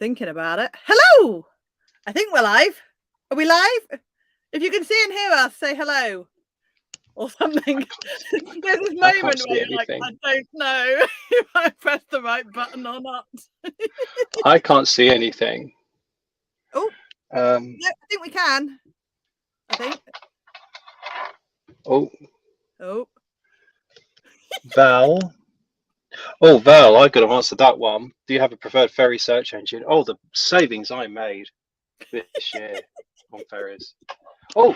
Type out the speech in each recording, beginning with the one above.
thinking about it. Hello! I think we're live. Are we live? If you can see and hear us, say hello or something. There's this moment where you're like, I don't know if I pressed the right button or not. I can't see anything. Oh, yeah, I think we can. I think. Oh. Val. Oh, Val, I could have answered that one. Do you have a preferred ferry search engine? Oh, the savings I made this year on ferries. Oh,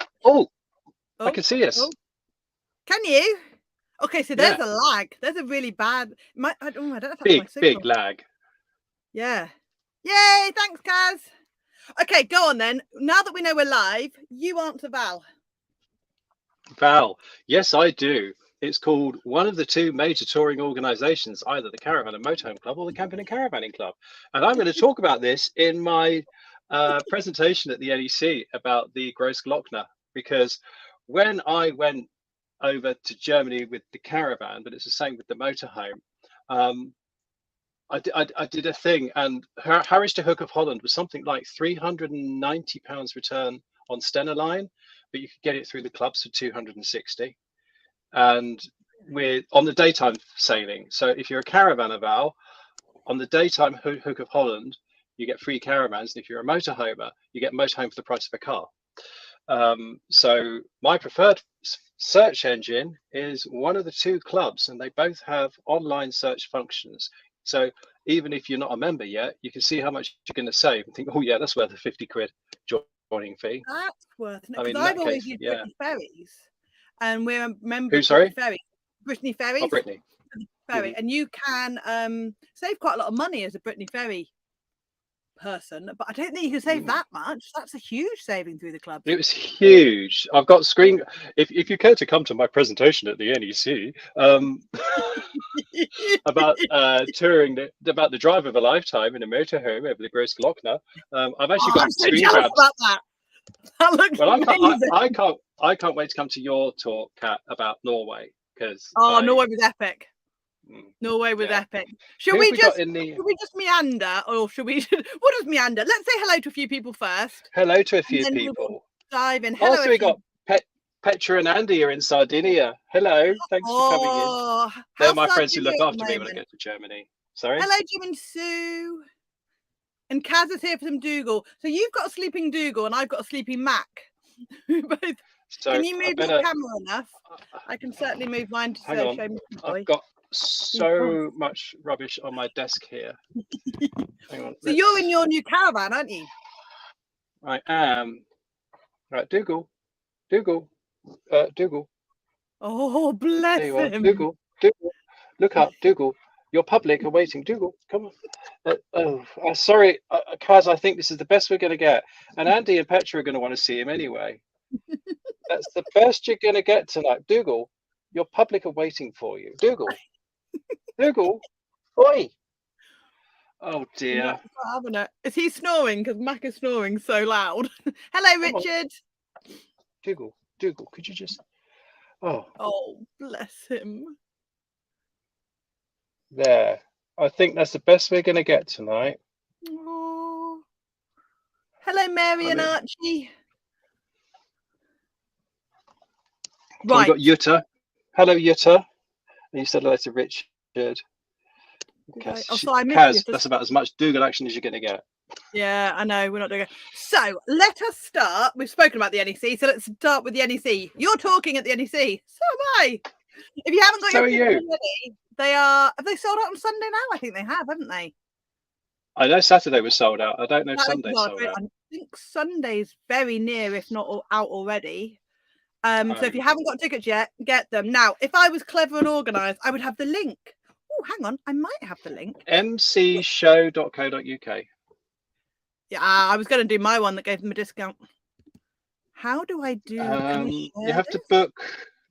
I can see us. Can you? Okay, so there's a lag. There's a really bad. I don't know if that's my signal. Big lag. Yeah. Yay! Thanks, Kaz. Okay, go on then. Now that we know we're live, you answer Val. Val, yes, I do. It's called one of the two major touring organisations, either the Caravan and Motorhome Club or the Camping and Caravanning Club. And I'm going to talk about this in my presentation at the NEC about the Großglockner, because when I went over to Germany with the caravan, but it's the same with the motorhome, I did a thing, and Harwich to Hook of Holland was something like £390 return on Stena Line, but you could get it through the clubs for 260. And we're on the daytime sailing. So if you're a caravaner, Val, on the daytime Hook of Holland, you get free caravans. And if you're a motorhomer, you get motorhome for the price of a car. So my preferred search engine is one of the two clubs, and they both have online search functions. So even if you're not a member yet, you can see how much you're going to save and think, oh yeah, that's worth a 50 quid joining fee. That's worth it. Because I've always used Brittany Ferries, and we're a member of Brittany Ferries. Brittany Ferries. Oh, Brittany. Ferry. And you can save quite a lot of money as a Brittany Ferry person, but I don't think you can save that much. That's a huge saving through the club. It was huge. I've got screen. If you care to come to my presentation at the NEC about touring about the drive of a lifetime in a motorhome over the Großglockner, I've actually got screen grabs about that. That looks amazing. I can't wait to come to your talk, Kat, about Norway, because Norway was epic. Norway was epic. Should we just meander, or should we? What does meander? Let's say hello to a few people first. Hello to a few people. We'll dive in. Hello. Also, we got Petra and Andy are in Sardinia. Hello, thanks for coming in. They're my friends who look after me when I go to Germany. Sorry. Hello, Jim and Sue. And Kaz is here for some Dougal. So you've got a sleeping Dougal, and I've got a sleeping Mac. Both. So can you move your camera enough? I can certainly move mine to show me. I've got so much rubbish on my desk here. Hang on. So you're in your new caravan, aren't you? I am. Right, Dougal. Oh, bless him. Dougal. Look up, Dougal. Your public are waiting. Dougal, come on. Sorry, Kaz, I think this is the best we're going to get. And Andy and Petra are going to want to see him anyway. That's the best you're going to get tonight. Dougal, your public are waiting for you. Dougal. Oi. Oh, dear. Is he snoring? Because Mac is snoring so loud. Hello, Richard. Dougal, could you just... Oh, bless him. There. I think that's the best we're going to get tonight. Oh. Hello, Mary and Archie. Right. We've got Jutta. Hello, Jutta. And you said hello to Richard. Kaz, that's about as much Dougal action as you're going to get. Yeah, I know. We're not doing it. So let us start. We've spoken about the NEC, so let's start with the NEC. You're talking at the NEC. So am I. If you haven't got your tickets already, have they sold out on Sunday now? I think they have, haven't they? I know Saturday was sold out. I don't know if Sunday sold out. I think Sunday's very near, if not out already. So if you haven't got tickets yet, get them. Now, if I was clever and organised, I would have the link. Oh, hang on. I might have the link. mcshow.co.uk. Yeah, I was going to do my one that gave them a discount. How do I do? You have to book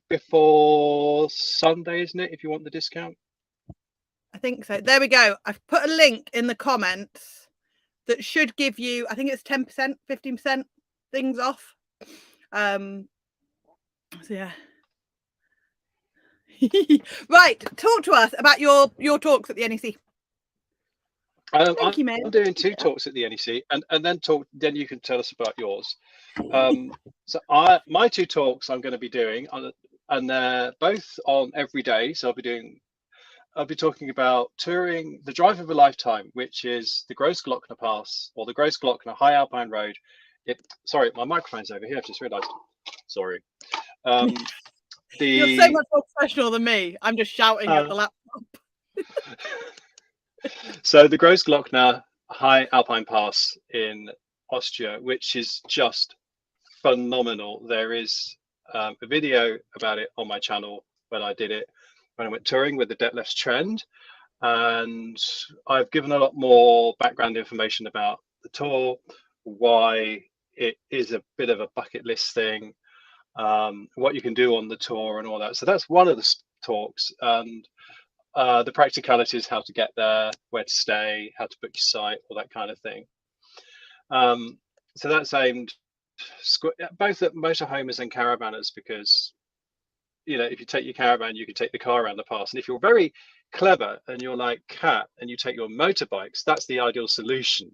before Sunday, isn't it? If you want the discount. I think so. There we go. I've put a link in the comments that should give you, I think it's 10%, 15% things off. So yeah. Right, talk to us about your talks at the NEC. Thank you, mate. I'm doing 2 talks at the NEC, and then you can tell us about yours. So my 2 talks I'm going to be doing, and they're both on every day. So I'll be talking about touring the drive of a lifetime, which is the Großglockner Pass, or the Großglockner High Alpine Road. Sorry, my microphone's over here. I've just realised. Sorry. You're so much more professional than me. I'm just shouting at the laptop. So the Großglockner High Alpine Pass in Austria, which is just phenomenal. There is a video about it on my channel when I did it, when I went touring with the Detlef's Trend, and I've given a lot more background information about the tour, why it is a bit of a bucket list thing, what you can do on the tour and all that. So that's one of the talks, and the practicalities, how to get there, where to stay, how to book your site, all that kind of thing. So that's aimed both at motorhomers and caravanners, because if you take your caravan, you can take the car around the pass, and if you're very clever and you're like Kat and you take your motorbikes, that's the ideal solution,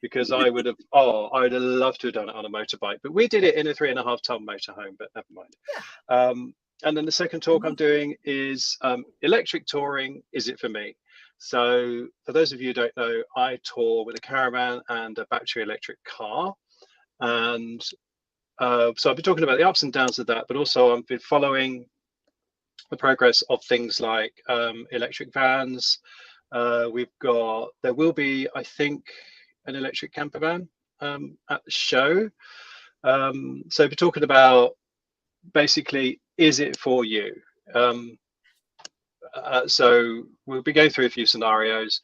because I would have loved to have done it on a motorbike, but we did it in a 3.5 ton motorhome, but never mind. And then the second talk I'm doing is electric touring, is it for me? So for those of you who don't know, I tour with a caravan and a battery electric car, and so I've been talking about the ups and downs of that, but also I've been following the progress of things like electric vans. There will be, I think, an electric camper van at the show. So we're talking about basically, is it for you? So we'll be going through a few scenarios.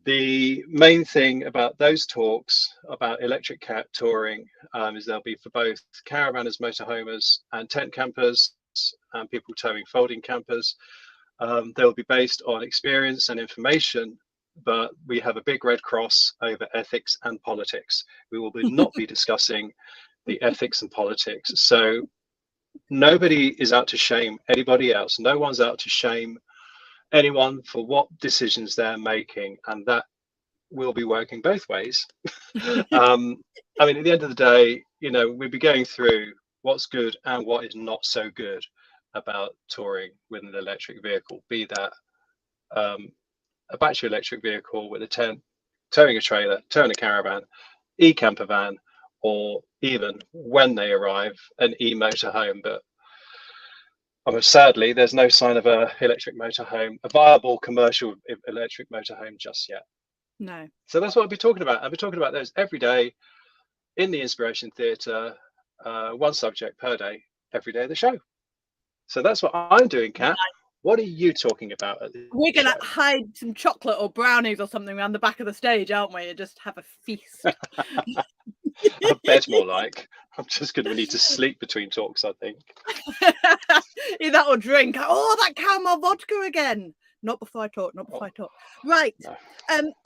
The main thing about those talks about electric touring is they'll be for both caravanners, motorhomers, and tent campers, and people towing folding campers. They'll be based on experience and information, but we have a big red cross over ethics and politics. We will not be discussing the ethics and politics. So nobody is out to shame anybody else. No one's out to shame anyone for what decisions they're making, and that will be working both ways. I mean, at the end of the day, we'll be going through what's good and what is not so good about touring with an electric vehicle, be that a battery electric vehicle with a tent, towing a trailer, towing a caravan, e-camper van, or even when they arrive, an e-motorhome. But sadly, there's no sign of a viable commercial electric motorhome just yet. No. So that's what I'll be talking about. I'll be talking about those every day in the Inspiration Theatre, one subject per day, every day of the show. So that's what I'm doing, Kat. What are you talking about at the We're going to hide some chocolate or brownies or something around the back of the stage, aren't we? And just have a feast. A bed, more like. I'm just going to need to sleep between talks, I think. Either that or drink. Oh, that caramel vodka again. Not before I talk. Right. No.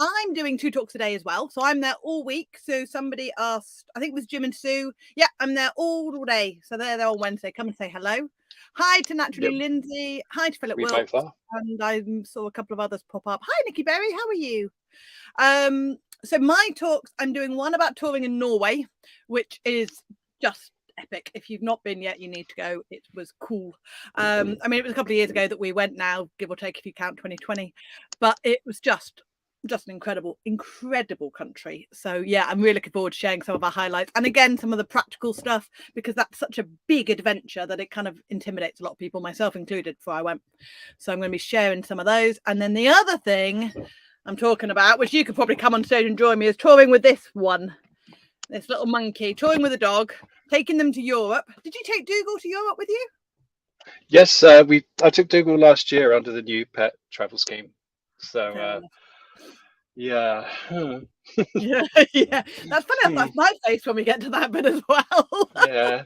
I'm doing 2 talks a day as well. So I'm there all week. So somebody asked, I think it was Jim and Sue. Yeah, I'm there all day. So they're there on Wednesday. Come and say hello. Hi to Naturally Lindsay. Hi to Philip Wilcox. And I saw a couple of others pop up. Hi, Nikki Berry. How are you? So my talks, I'm doing one about touring in Norway, which is just epic. If you've not been yet, you need to go. It was cool. I mean, it was a couple of years ago that we went now, give or take if you count 2020, but it was just an incredible country. So yeah, I'm really looking forward to sharing some of our highlights, and again, some of the practical stuff, because that's such a big adventure that it kind of intimidates a lot of people, myself included, before I went. So I'm going to be sharing some of those. And then the other thing I'm talking about, which you could probably come on stage and join me, is touring with this little monkey, touring with a dog, taking them to Europe. Did you take Dougal to Europe with you? Yes, I took Dougal last year under the new pet travel scheme. So yeah. yeah. That's funny. That's my face when we get to that bit as well. Yeah.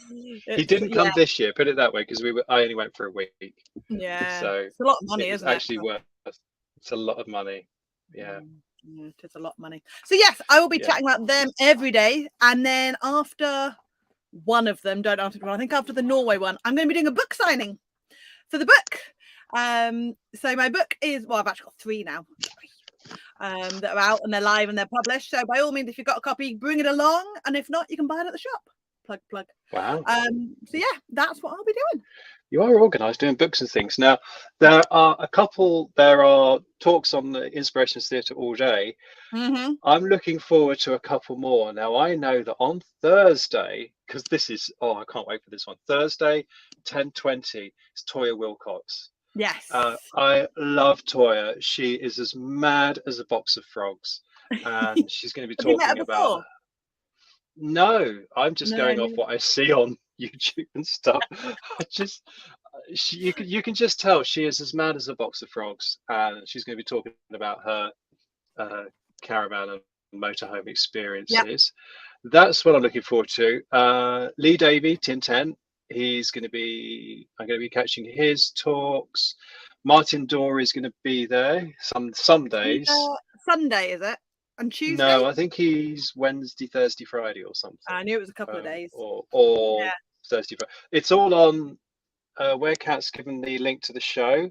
He didn't come this year, put it that way, because I only went for a week. Yeah. So it's a lot of money, isn't it? Actually it's a lot of money. Yeah. Yeah, it is a lot of money. So yes, I will be chatting about them every day, and then after one of them, I think after the Norway one, I'm going to be doing a book signing for the book. So my book is, well, I've actually got 3 now. that are out and they're live and they're published. So by all means, if you've got a copy, bring it along, and if not, you can buy it at the shop. Plug. Wow. So yeah, that's what I'll be doing. You are organised, doing books and things. Now, there are talks on the Inspirations Theatre all day. Mm-hmm. I'm looking forward to a couple more. Now, I know that on Thursday, because this is, I can't wait for this one. Thursday, 10:20, it's Toya Wilcox. Yes. I love Toya. She is as mad as a box of frogs. And she's going to be talking about... No, I'm just going off what I see on YouTube and stuff. You can just tell she is as mad as a box of frogs, and she's going to be talking about her caravan and motorhome experiences. Yep. That's what I'm looking forward to. Lee Davey, Tinten, I'm going to be catching his talks. Martin Dorr is going to be there some days. Sunday, is it? And Tuesday? No, I think he's Wednesday, Thursday, Friday or something. I knew it was a couple of days. Or Thursday, Friday. It's all on where Kat's given the link to the show.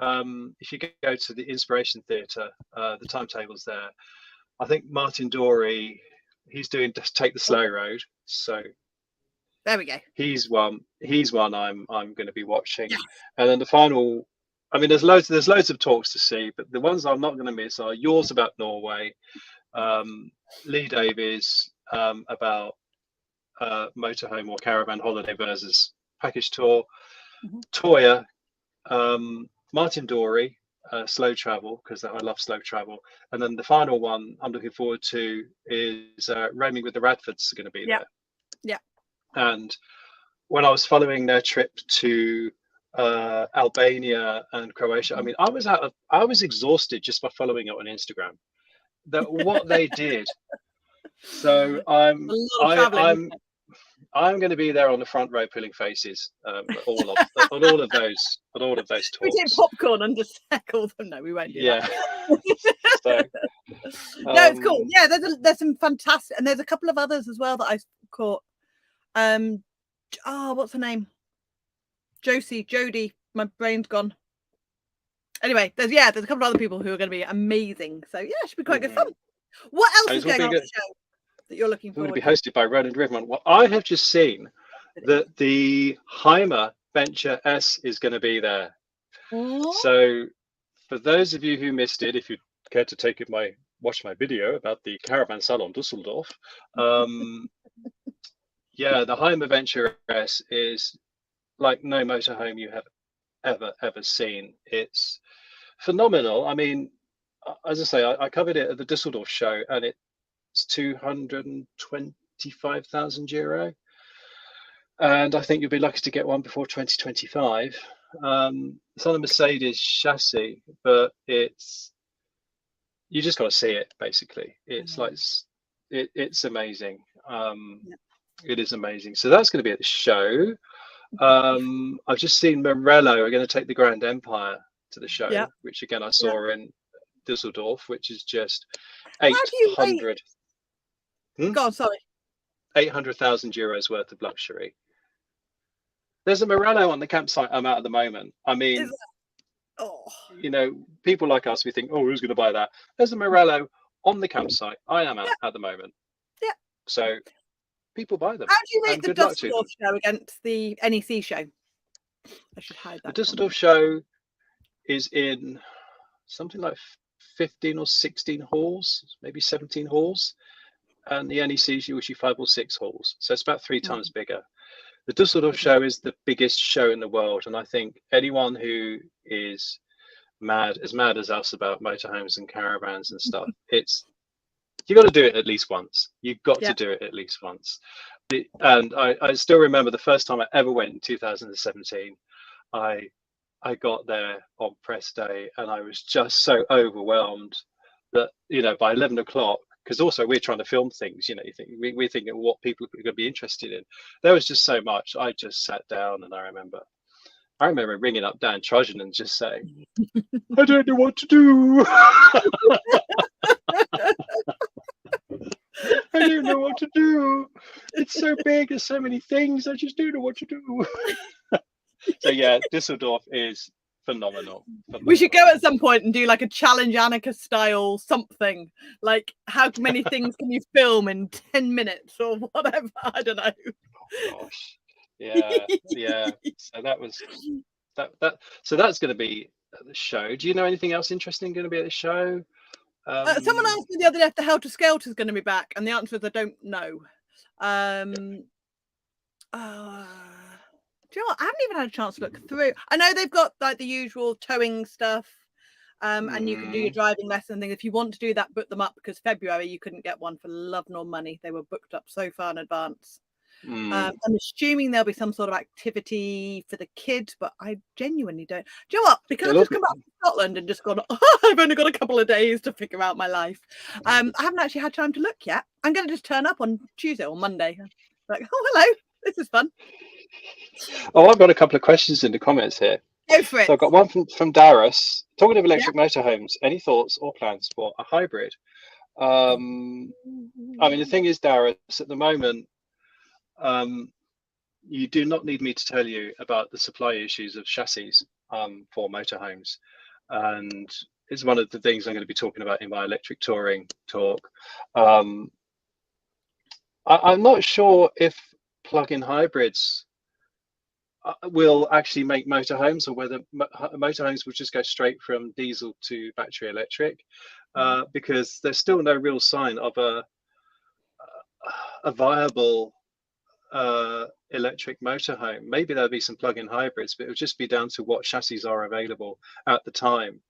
If you go to the Inspiration Theatre, the timetable's there. I think Martin Dorey, he's doing Take the Slow Road. So there we go. He's one I'm going to be watching. Yes. And then the final... I mean, there's loads of talks to see, but the ones I'm not going to miss are yours about Norway, Lee Davies about motorhome or caravan holiday versus package tour, Toya, Martin Dorey, slow travel, because I love slow travel, and then the final one I'm looking forward to is Roaming with the Radfords are going to be there. Yeah. And when I was following their trip to Albania and Croatia, I mean, I was exhausted just by following it on Instagram. What they did. So I'm going to be there on the front row pulling faces on all of those talks. We did popcorn and just heckle them. No, we won't do that. So, no, it's cool. Yeah, there's some fantastic, and there's a couple of others as well that I caught. What's her name? Jody, my brain's gone. Anyway, there's a couple of other people who are going to be amazing. So yeah, it should be quite good fun. What else is going on the show that you're looking forward to? It's going to be hosted by Roland Riverman. Well, I have just seen that the Heimer Venture S is going to be there. So for those of you who missed it, if you care to watch my video about the Caravan Salon Dusseldorf, the Heimer Venture S is like no motorhome you have ever seen. It's phenomenal. I mean, as I say, I covered it at the Dusseldorf show, and it's 225,000 euro. And I think you'll be lucky to get one before 2025. It's on a Mercedes chassis, but you just got to see it. Basically, it's it's amazing. It is amazing. So that's going to be at the show. I've just seen Morello are going to take the Grand Empire to the show, which again I saw in Dusseldorf, which is just 800. Go on, sorry. 800,000 euros worth of luxury. There's a Morello on the campsite I'm at the moment. I mean, people like us, we think, who's going to buy that? There's a Morello on the campsite I am at the moment. Yeah. So people buy them. How do you rate the Dusseldorf show against the NEC show? I should hide that. The Dusseldorf show is in something like 15 or 16 halls, maybe 17 halls. And the NEC is usually 5 or 6 halls. So it's about 3 times bigger. The Dusseldorf show is the biggest show in the world. And I think anyone who is as mad as us about motorhomes and caravans and stuff, you got to do it at least once. You've got to do it at least once. And I still remember the first time I ever went in 2017. I got there on press day, and I was just so overwhelmed that, by 11 o'clock, because also we're trying to film things, you think we're thinking what people are going to be interested in. There was just so much. I just sat down, and I remember ringing up Dan Trudgeon and just saying, I don't know what to do. I don't know what to do. It's so big. There's so many things. I just don't know what to do. So yeah, Düsseldorf is Phenomenal. We should go at some point and do like a challenge Annika style something. Like how many things can you film in 10 minutes or whatever? I don't know. Oh, gosh. Yeah. So that was that. So that's going to be at the show. Do you know anything else interesting going to be at the show? Someone asked me the other day if the Helter Skelter is going to be back, and the answer is I don't know. Do you know what? I haven't even had a chance to look through. I know they've got like the usual towing stuff, and you can do your driving lesson thing. If you want to do that, book them up, because February you couldn't get one for love nor money. They were booked up so far in advance. I'm assuming there'll be some sort of activity for the kids, but I genuinely don't. Do you know what? Because I've just come back from Scotland and just gone, I've only got a couple of days to figure out my life. I haven't actually had time to look yet. I'm going to just turn up on Tuesday or Monday. Like, oh, hello, this is fun. Oh, I've got a couple of questions in the comments here. Go for it. So I've got one from Darius. Talking of electric motorhomes, any thoughts or plans for a hybrid? I mean, the thing is, Darius, at the moment, you do not need me to tell you about the supply issues of chassis for motorhomes, and it's one of the things I'm going to be talking about in my electric touring talk. I'm not sure if plug-in hybrids will actually make motorhomes, or whether motorhomes will just go straight from diesel to battery electric, because there's still no real sign of a viable electric motorhome. Maybe there'll be some plug-in hybrids, but it'll just be down to what chassis are available at the time.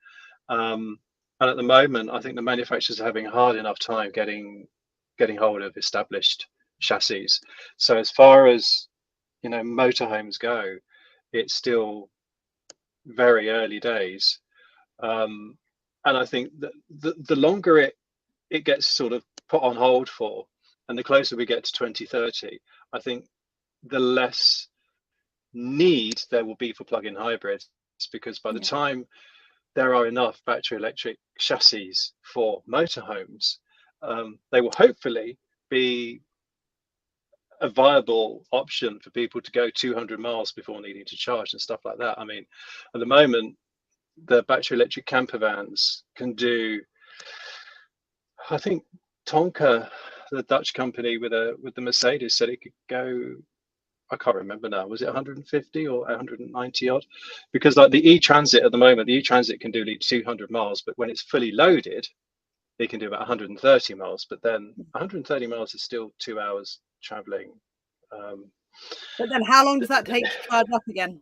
And at the moment, I think the manufacturers are having a hard enough time getting hold of established chassis. So as far as motorhomes go, it's still very early days, and I think that the longer it gets sort of put on hold for, and the closer we get to 2030, I think the less need there will be for plug-in hybrids, because by the time there are enough battery electric chassis for motorhomes, they will hopefully be a viable option for people to go 200 miles before needing to charge and stuff like that. I mean, at the moment, the battery electric camper vans can do, I think Tonka, the Dutch company with the Mercedes, said it could go, I can't remember now, was it 150 or 190 odd? Because like the e-Transit at the moment, the e-Transit can do 200 miles, but when it's fully loaded, it can do about 130 miles. But then 130 miles is still 2 hours traveling. But then how long does that take to charge up again?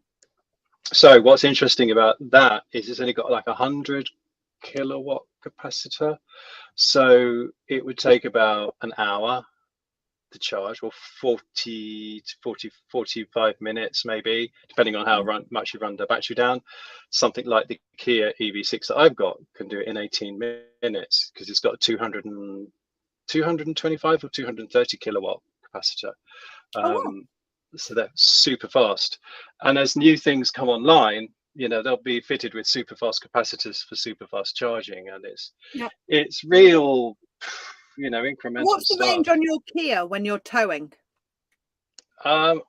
So what's interesting about that is it's only got like 100 kilowatt capacitor, so it would take about an hour to charge, or 40 to 45 minutes maybe, depending on how much you run the battery down. Something like the Kia EV6 that I've got can do it in 18 minutes, because it's got a 225 or 230 kilowatt capacitor. So they're super fast, and as new things come online, they'll be fitted with super fast capacitors for super fast charging, and it's real, incremental. What's the range on your Kia when you're towing? About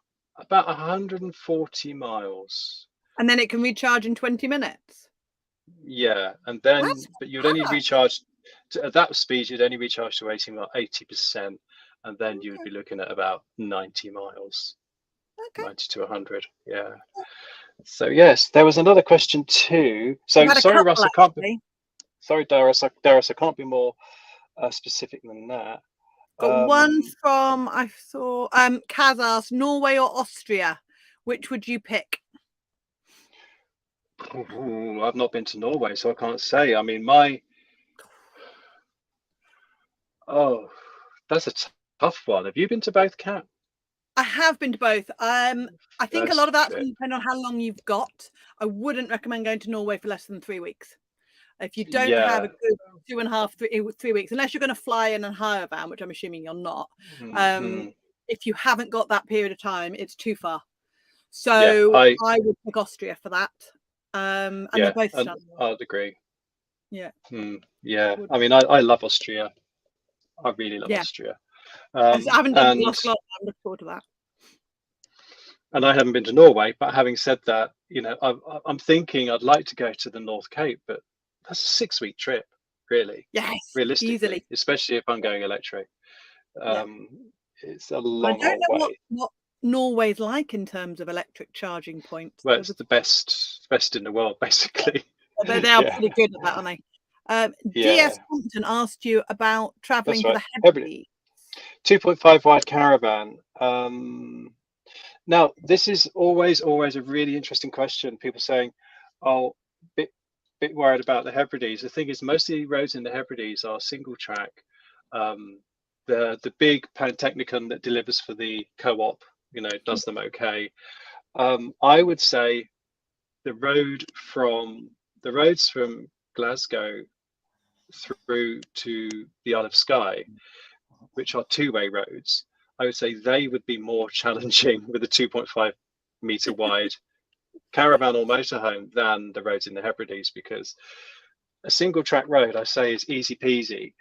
140 miles, and then it can recharge in 20 minutes. Yeah, and then but you'd only recharge at that speed. You'd only recharge to 80%, and then you would be looking at about 90 miles. 90 to 100. Yeah. So yes, there was another question too. So sorry, Russ, I can't be, sorry, Darius, I can't be more specific than that. Got one from, I saw Kaz asked, Norway or Austria, which would you pick? I've not been to Norway, so I can't say. I mean, that's a tough one. Have you been to both, Kat? I have been to both. I think a lot of that's going to depend on how long you've got. I wouldn't recommend going to Norway for less than 3 weeks. If you don't have a good 2.5, 3 weeks, unless you're going to fly in and hire a van, which I'm assuming you're not. If you haven't got that period of time, it's too far. So I would pick Austria for that. And they're both stunning. I'd agree. Yeah. Yeah. I mean, I love Austria. I really love Austria. I haven't done the last lot. I'm looking forward to and I haven't been to Norway. But having said that, you know, I'm thinking I'd like to go to the North Cape, but that's a 6-week trip, really. Yes, Realistically, easily. especially if I'm going electric. It's a long, I don't long know way. what Norway's like in terms of electric charging points. Well, it's the best in the world, basically. They are pretty good at that, aren't they? DS Compton asked you about travelling to the Hebrides. 2.5 wide caravan. Now, this is always a really interesting question. People saying, "Oh, bit worried about the Hebrides." The thing is, most of the roads in the Hebrides are single track. The big Pantechnicon that delivers for the co-op, you know, does them okay. I would say the roads from Glasgow through to the Isle of Skye, which are two-way roads, I would say they would be more challenging with a 2.5 meter wide caravan or motorhome than the roads in the Hebrides, because a single track road, I say, is easy peasy.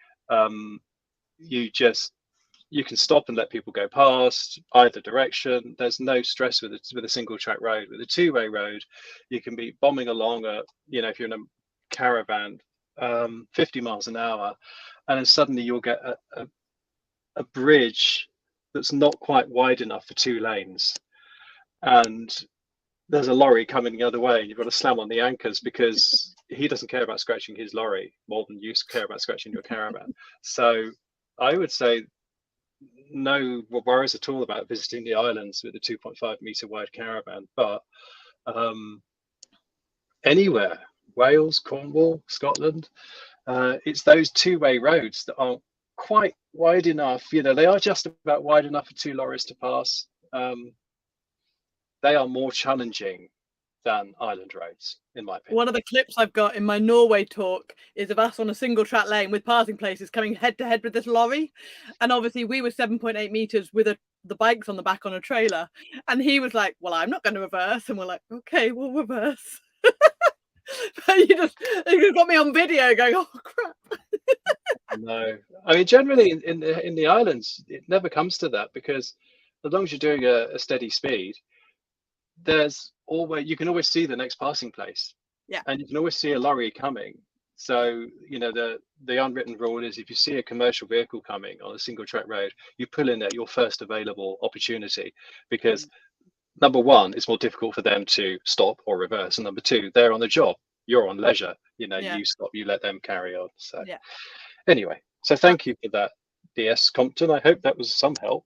You can stop and let people go past either direction. There's no stress with a single track road. With a two-way road, you can be bombing along you know, if you're in a caravan, 50 miles an hour, and then suddenly you'll get a bridge that's not quite wide enough for 2 lanes, and there's a lorry coming the other way, and you've got to slam on the anchors because he doesn't care about scratching his lorry more than you care about scratching your caravan. So I would say no worries at all about visiting the islands with a 2.5 meter wide caravan, but anywhere, Wales, Cornwall, Scotland, it's those two-way roads that aren't quite wide enough. You know, they are just about wide enough for 2 lorries to pass. They are more challenging than island roads, in my opinion. One of the clips I've got in my Norway talk is of us on a single track lane with passing places coming head to head with this lorry. And obviously we were 7.8 meters with the bikes on the back on a trailer. And he was like, well, I'm not going to reverse. And we're like, okay, we'll reverse. But you just got me on video going, oh crap. No, I mean, generally in the islands, it never comes to that, because as long as you're doing a steady speed, you can always see the next passing place. Yeah. And you can always see a lorry coming. So, you know, the unwritten rule is if you see a commercial vehicle coming on a single track road, you pull in at your first available opportunity, because number one, it's more difficult for them to stop or reverse, and number two, they're on the job, you're on leisure, you know. You stop, you let them carry on. So anyway, so thank you for that, DS Compton. I hope that was some help.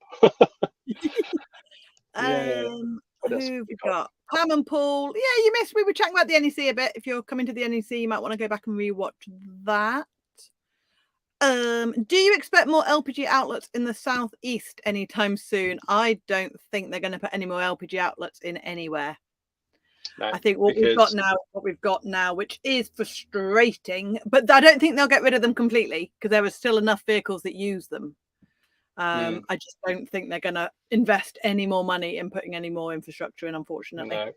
Who've we got? Pam and Paul. Yeah, you missed. We were chatting about the NEC a bit. If you're coming to the NEC, you might want to go back and rewatch that. Do you expect more LPG outlets in the southeast anytime soon? I don't think they're going to put any more LPG outlets in anywhere. No, I think what we've got now, which is frustrating, but I don't think they'll get rid of them completely, because there are still enough vehicles that use them. I just don't think they're going to invest any more money in putting any more infrastructure in, unfortunately. No,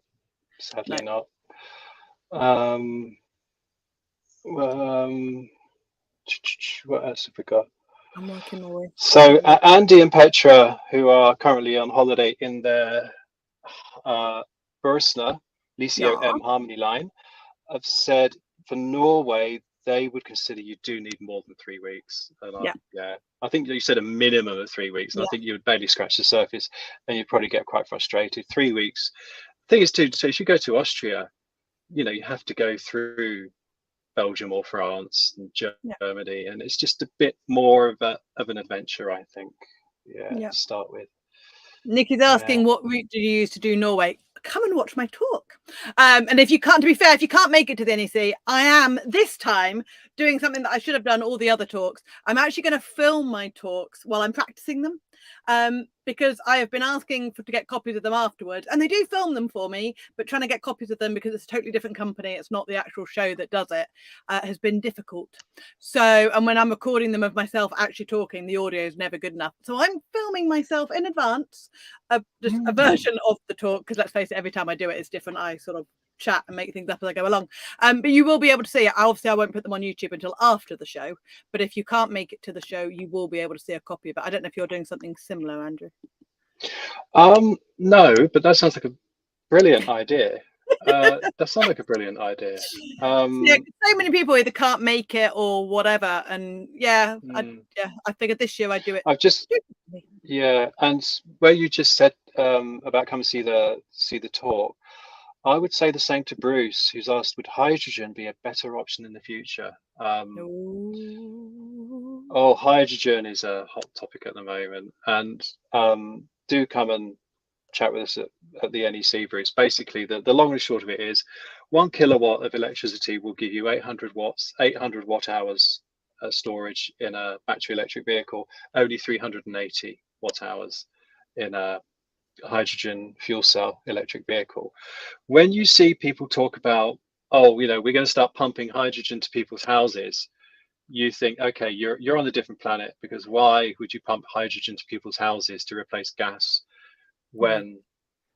sadly not. What else have we got? I'm working my way. So Andy and Petra, who are currently on holiday in their Bursna Licio M Harmony line, have said for Norway they would consider you do need more than 3 weeks. And I think you said a minimum of 3 weeks, and I think you would barely scratch the surface, and you'd probably get quite frustrated. 3 weeks. The thing is, too, so if you go to Austria, you know, you have to go through Belgium or France and Germany, and it's just a bit more of an adventure, I think. To start with. Nikki's asking, what route do you use to do Norway? Come and watch my talk. And if you can't, to be fair, if you can't make it to the NEC, I am this time doing something that I should have done all the other talks. I'm actually going to film my talks while I'm practicing them, because I have been asking to get copies of them afterwards, and they do film them for me, but trying to get copies of them, because it's a totally different company, it's not the actual show that does it, has been difficult. So, and when I'm recording them of myself actually talking, the audio is never good enough. So I'm filming myself in advance, just a version of the talk, because let's face it, every time I do it, it's different. I sort of chat and make things up as I go along. But you will be able to see it. Obviously, I won't put them on YouTube until after the show, but if you can't make it to the show, you will be able to see a copy of it. I don't know if you're doing something similar, Andrew. No, but that sounds like a brilliant idea. That sounds like a brilliant idea. Yeah, so many people either can't make it or whatever, and I figured this year I'd do it. I've just and where you just said about come see the talk, I would say the same to Bruce, who's asked, would hydrogen be a better option in the future? Oh, hydrogen is a hot topic at the moment, and do come and chat with us at the NEC, Bruce. Basically, the long and short of it is 1 kilowatt of electricity will give you 800 watt hours storage in a battery electric vehicle, only 380 watt hours in a hydrogen fuel cell electric vehicle. When you see people talk about, oh, we're going to start pumping hydrogen to people's houses, you think, okay, you're on a different planet, because why would you pump hydrogen to people's houses to replace gas when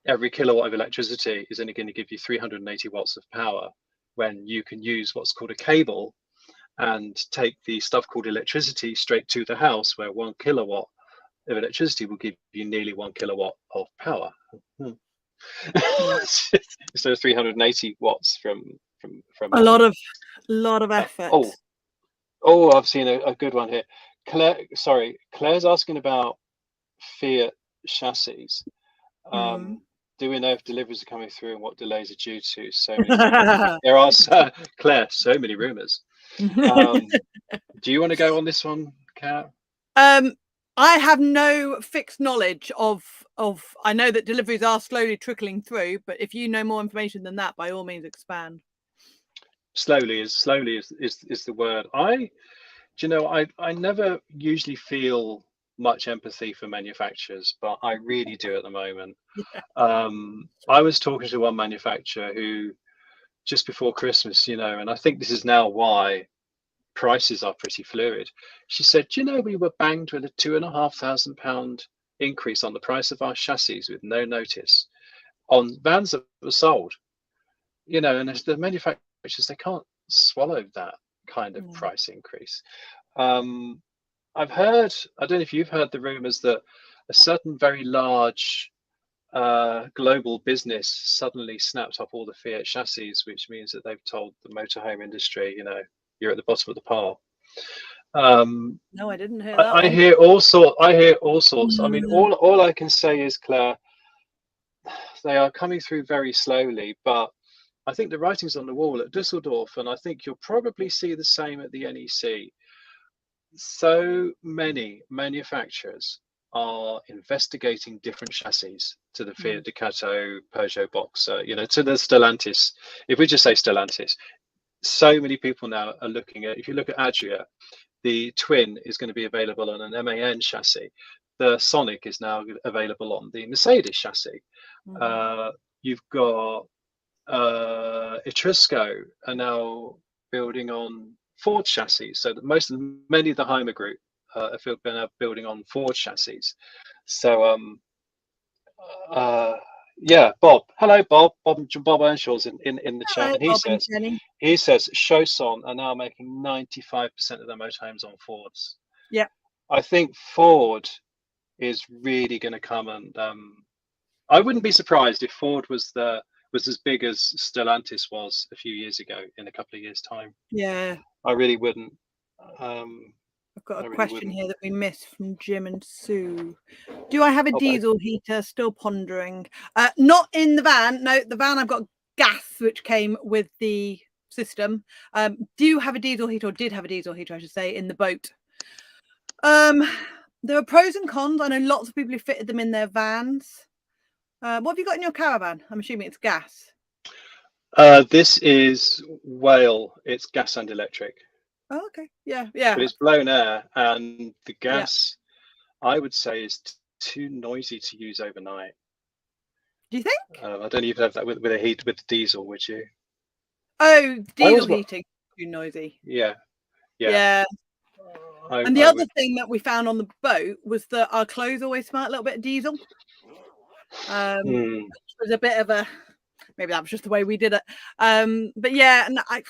every kilowatt of electricity is only going to give you 380 watts of power, when you can use what's called a cable and take the stuff called electricity straight to the house, where 1 kilowatt of electricity will give you nearly 1 kilowatt of power. So 380 watts from a lot of effort. Oh, I've seen a good one here. Claire's asking about Fiat chassis. Do we know if deliveries are coming through and what delays are due to? So many there are, Claire, so many rumors. Do you want to go on this one, Kat? I have no fixed knowledge of. I know that deliveries are slowly trickling through, but if you know more information than that, by all means, expand. Slowly is the word. I never usually feel much empathy for manufacturers, but I really do at the moment. I was talking to one manufacturer who, just before Christmas, and I think this is now why prices are pretty fluid. She said, we were banged with a £2,500 increase on the price of our chassis with no notice on vans that were sold. And as the manufacturers, they can't swallow that kind of price increase. I've heard, I don't know if you've heard the rumors that a certain very large global business suddenly snapped up all the Fiat chassis, which means that they've told the motorhome industry, you're at the bottom of the pile. No, I didn't hear that. I hear all sorts. I mean, all I can say is, Claire, they are coming through very slowly, but I think the writing's on the wall at Dusseldorf, and I think you'll probably see the same at the NEC. So many manufacturers are investigating different chassis to the Fiat Ducato, Peugeot Boxer, to the Stellantis. If we just say Stellantis, so many people now are looking at, if you look at Adria, the Twin is going to be available on an MAN chassis. The Sonic is now available on the Mercedes chassis. You've got Etrusco are now building on Ford chassis, so that many of the Hymer group are building on Ford chassis. So Bob, hello Bob Earnshaw's in the chat, and he says Chausson are now making 95% of their motorhomes on Fords. I think Ford is really going to come, and I wouldn't be surprised if Ford was as big as Stellantis was a few years ago in a couple of years' time. I really wouldn't. I've got a question here that we missed from Jim and Sue. Do I have a diesel heater? Still pondering. Not in the van. No, the van I've got gas, which came with the system. Do have a diesel heater, or did have a diesel heater, I should say, in the boat. There are pros and cons. I know lots of people who fitted them in their vans. What have you got in your caravan? I'm assuming it's gas. This is Whale. It's gas and electric. Oh, okay. Yeah. But it's blown air, and the gas, I would say, is too noisy to use overnight. Do you think? I don't even have that with diesel, would you? Oh, diesel heating too noisy. Yeah. And the other thing that we found on the boat was that our clothes always smell a little bit of diesel. Which was a bit of a, maybe that was just the way we did it. But yeah, and I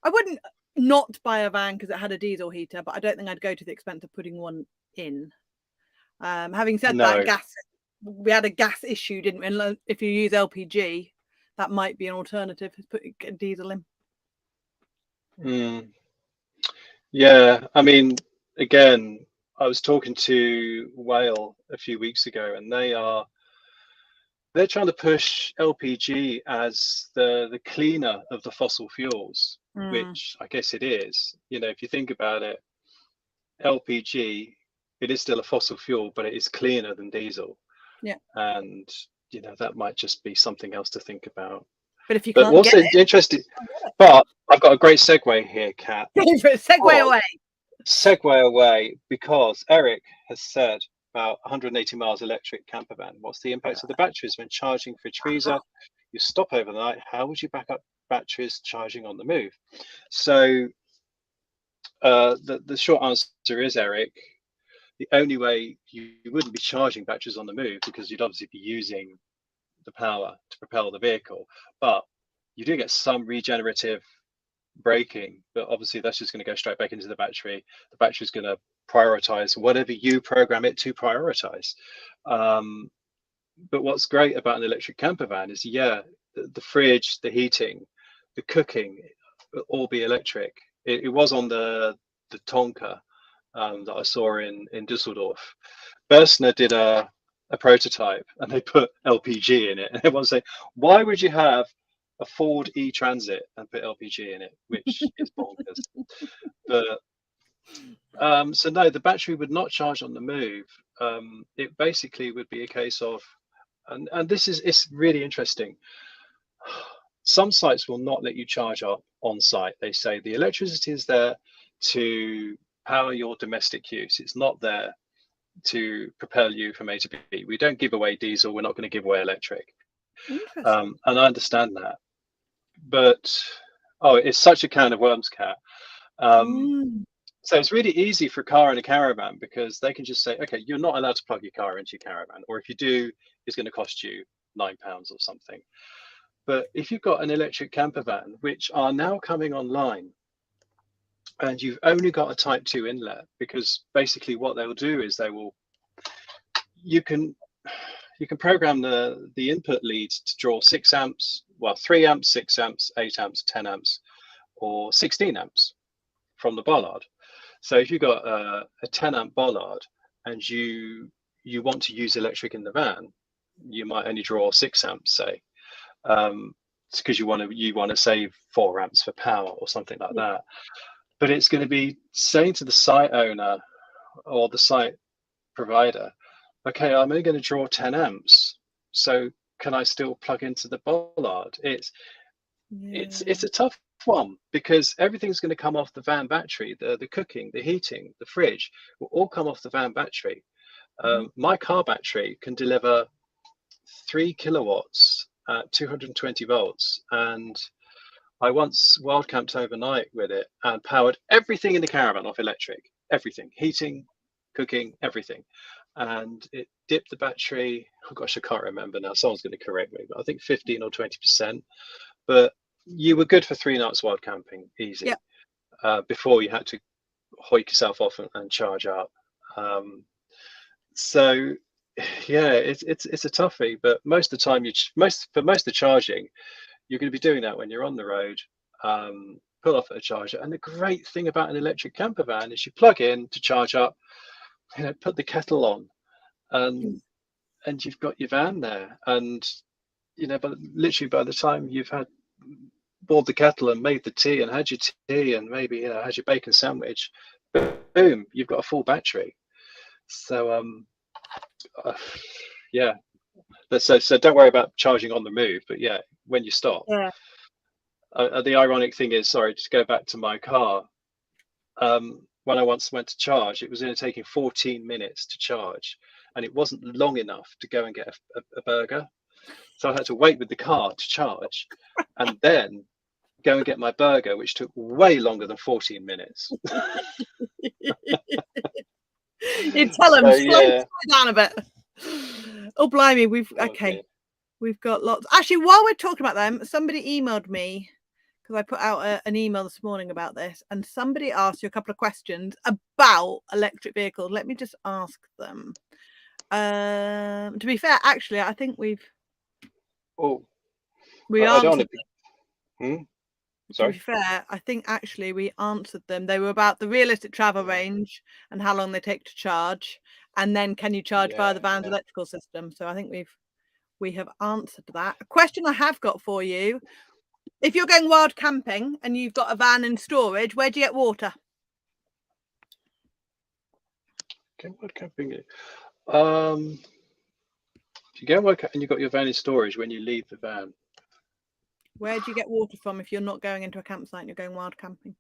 wouldn't not buy a van because it had a diesel heater, but I don't think I'd go to the expense of putting one in. Having said that, we had a gas issue, didn't we? And if you use LPG, that might be an alternative to put diesel in. Yeah, I mean, again, I was talking to Whale a few weeks ago, and they're trying to push LPG as the cleaner of the fossil fuels, which I guess it is. You know, if you think about it, LPG, it is still a fossil fuel, but it is cleaner than diesel. Yeah. And you know, that might just be something else to think about. But if you can't get it, interesting. But I've got a great segue here, Kat. Segue away. Segue away, because Eric has said about 180 miles electric camper van. What's the impact of the batteries when charging for freezer? You stop overnight. How would you back up batteries charging on the move? So the short answer is, Eric, the only way you wouldn't be charging batteries on the move, because you'd obviously be using the power to propel the vehicle, but you do get some regenerative braking, but obviously that's just going to go straight back into the battery. The battery is going to prioritize whatever you program it to prioritize. But what's great about an electric camper van is, yeah, the fridge, the heating, the cooking, will all be electric. It was on the Tonka that I saw in Düsseldorf. Börsner did a prototype, and they put LPG in it, and everyone's saying, why would you have a Ford e-Transit and put LPG in it, which is bonkers. But so no, the battery would not charge on the move. It basically would be a case of, and it's really interesting. Some sites will not let you charge up on site. They say the electricity is there to power your domestic use. It's not there to propel you from A to B. We don't give away diesel. We're not going to give away electric. And I understand that. But it's such a can of worms, Kat. So it's really easy for a car and a caravan, because they can just say, okay, you're not allowed to plug your car into your caravan, or if you do, it's going to cost you £9 or something. But if you've got an electric camper van, which are now coming online, and you've only got a Type 2 inlet, because basically what they'll do is you can program the input leads to draw 6 amps, well, 3 amps, 6 amps, 8 amps, 10 amps, or 16 amps from the bollard. So if you've got a 10 amp bollard and you want to use electric in the van, you might only draw 6 amps, say, because you want to save 4 amps for power or something like that. But it's going to be saying to the site owner or the site provider, okay, I'm only going to draw 10 amps, so can I still plug into the bollard? It's a tough one, because everything's going to come off the van battery. The cooking, the heating, the fridge will all come off the van battery. My car battery can deliver 3 kilowatts at 220 volts, and I once wild camped overnight with it and powered everything in the caravan off electric. Everything, heating, cooking, everything. And it dipped the battery, oh gosh, I can't remember now, someone's going to correct me, but I think 15 or 20%. But you were good for 3 nights wild camping, easy. Before you had to hoik yourself off and charge up. So yeah, it's a toughie, but most of the time, for most of the charging, you're going to be doing that when you're on the road. Pull off at a charger. And the great thing about an electric camper van is you plug in to charge up, put the kettle on, and you've got your van there. And but literally by the time you've boiled the kettle and made the tea and had your tea and maybe had your bacon sandwich, boom, you've got a full battery. So yeah, so don't worry about charging on the move, but yeah, when you stop. The ironic thing is, sorry, just go back to my car. When I once went to charge, it was only taking 14 minutes to charge, and it wasn't long enough to go and get a burger. So I had to wait with the car to charge and then go and get my burger, which took way longer than 14 minutes. You tell them, slow down a bit. Oh, blimey, we've got lots. Actually, while we're talking about them, somebody emailed me, because I put out an email this morning about this, and somebody asked you a couple of questions about electric vehicles. Let me just ask them. To be fair, actually, I think we I don't answered them. To be fair, I think actually we answered them. They were about the realistic travel range and how long they take to charge, and then can you charge via the van's electrical system. So I think we have answered that. A question I have got for you: if you're going wild camping and you've got a van in storage, where do you get water? Wild camping. If you go wild and you've got your van in storage, when you leave the van, where do you get water from if you're not going into a campsite and you're going wild camping?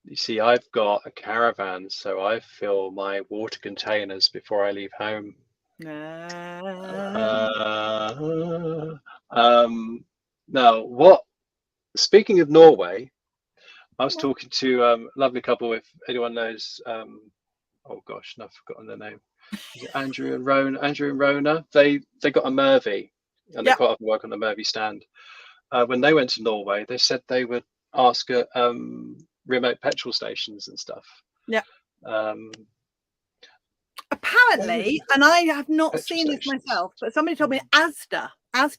You see, I've got a caravan, so I fill my water containers before I leave home. Now, speaking of Norway, I was talking to a lovely couple, if anyone knows, oh gosh, no, I've forgotten their name. Andrew and Rona. They got a Mervy, and they quite often work on the Mervy stand. When they went to Norway, they said they would ask at remote petrol stations and stuff. Apparently, and I have not seen this myself, but somebody told me Asda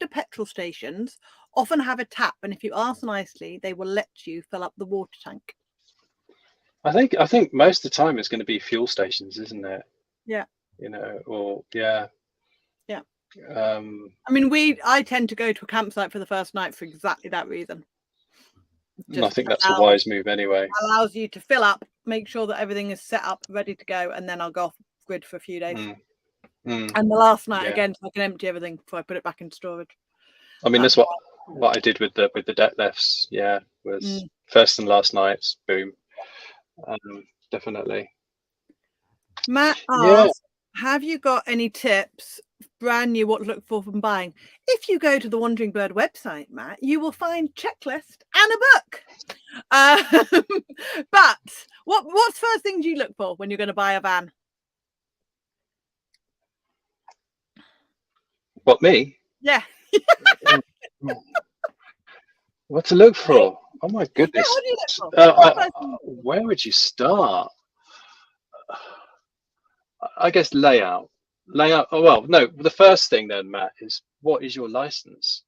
petrol stations often have a tap, and if you ask nicely, they will let you fill up the water tank. I think most of the time it's going to be fuel stations, isn't it? Yeah. You know, or yeah. I mean, I tend to go to a campsite for the first night for exactly that reason. I think that's a wise move anyway. Allows you to fill up, make sure that everything is set up, ready to go, and then I'll go off grid for a few days. And the last night again, so I can empty everything before I put it back in storage. I mean, that's what I did with the deck lefts. Yeah, was first and last nights. Boom. Definitely. Matt asks, have you got any tips, brand new, what to look for from buying? If you go to the Wandering Bird website, Matt, you will find checklist and a book. But what's first things you look for when you're going to buy a van? What, me? Yeah. What to look for? Oh my goodness. Yeah, what do you look for? Where would you start? I guess layout. Oh, well, no, the first thing then, Matt, is what is your license?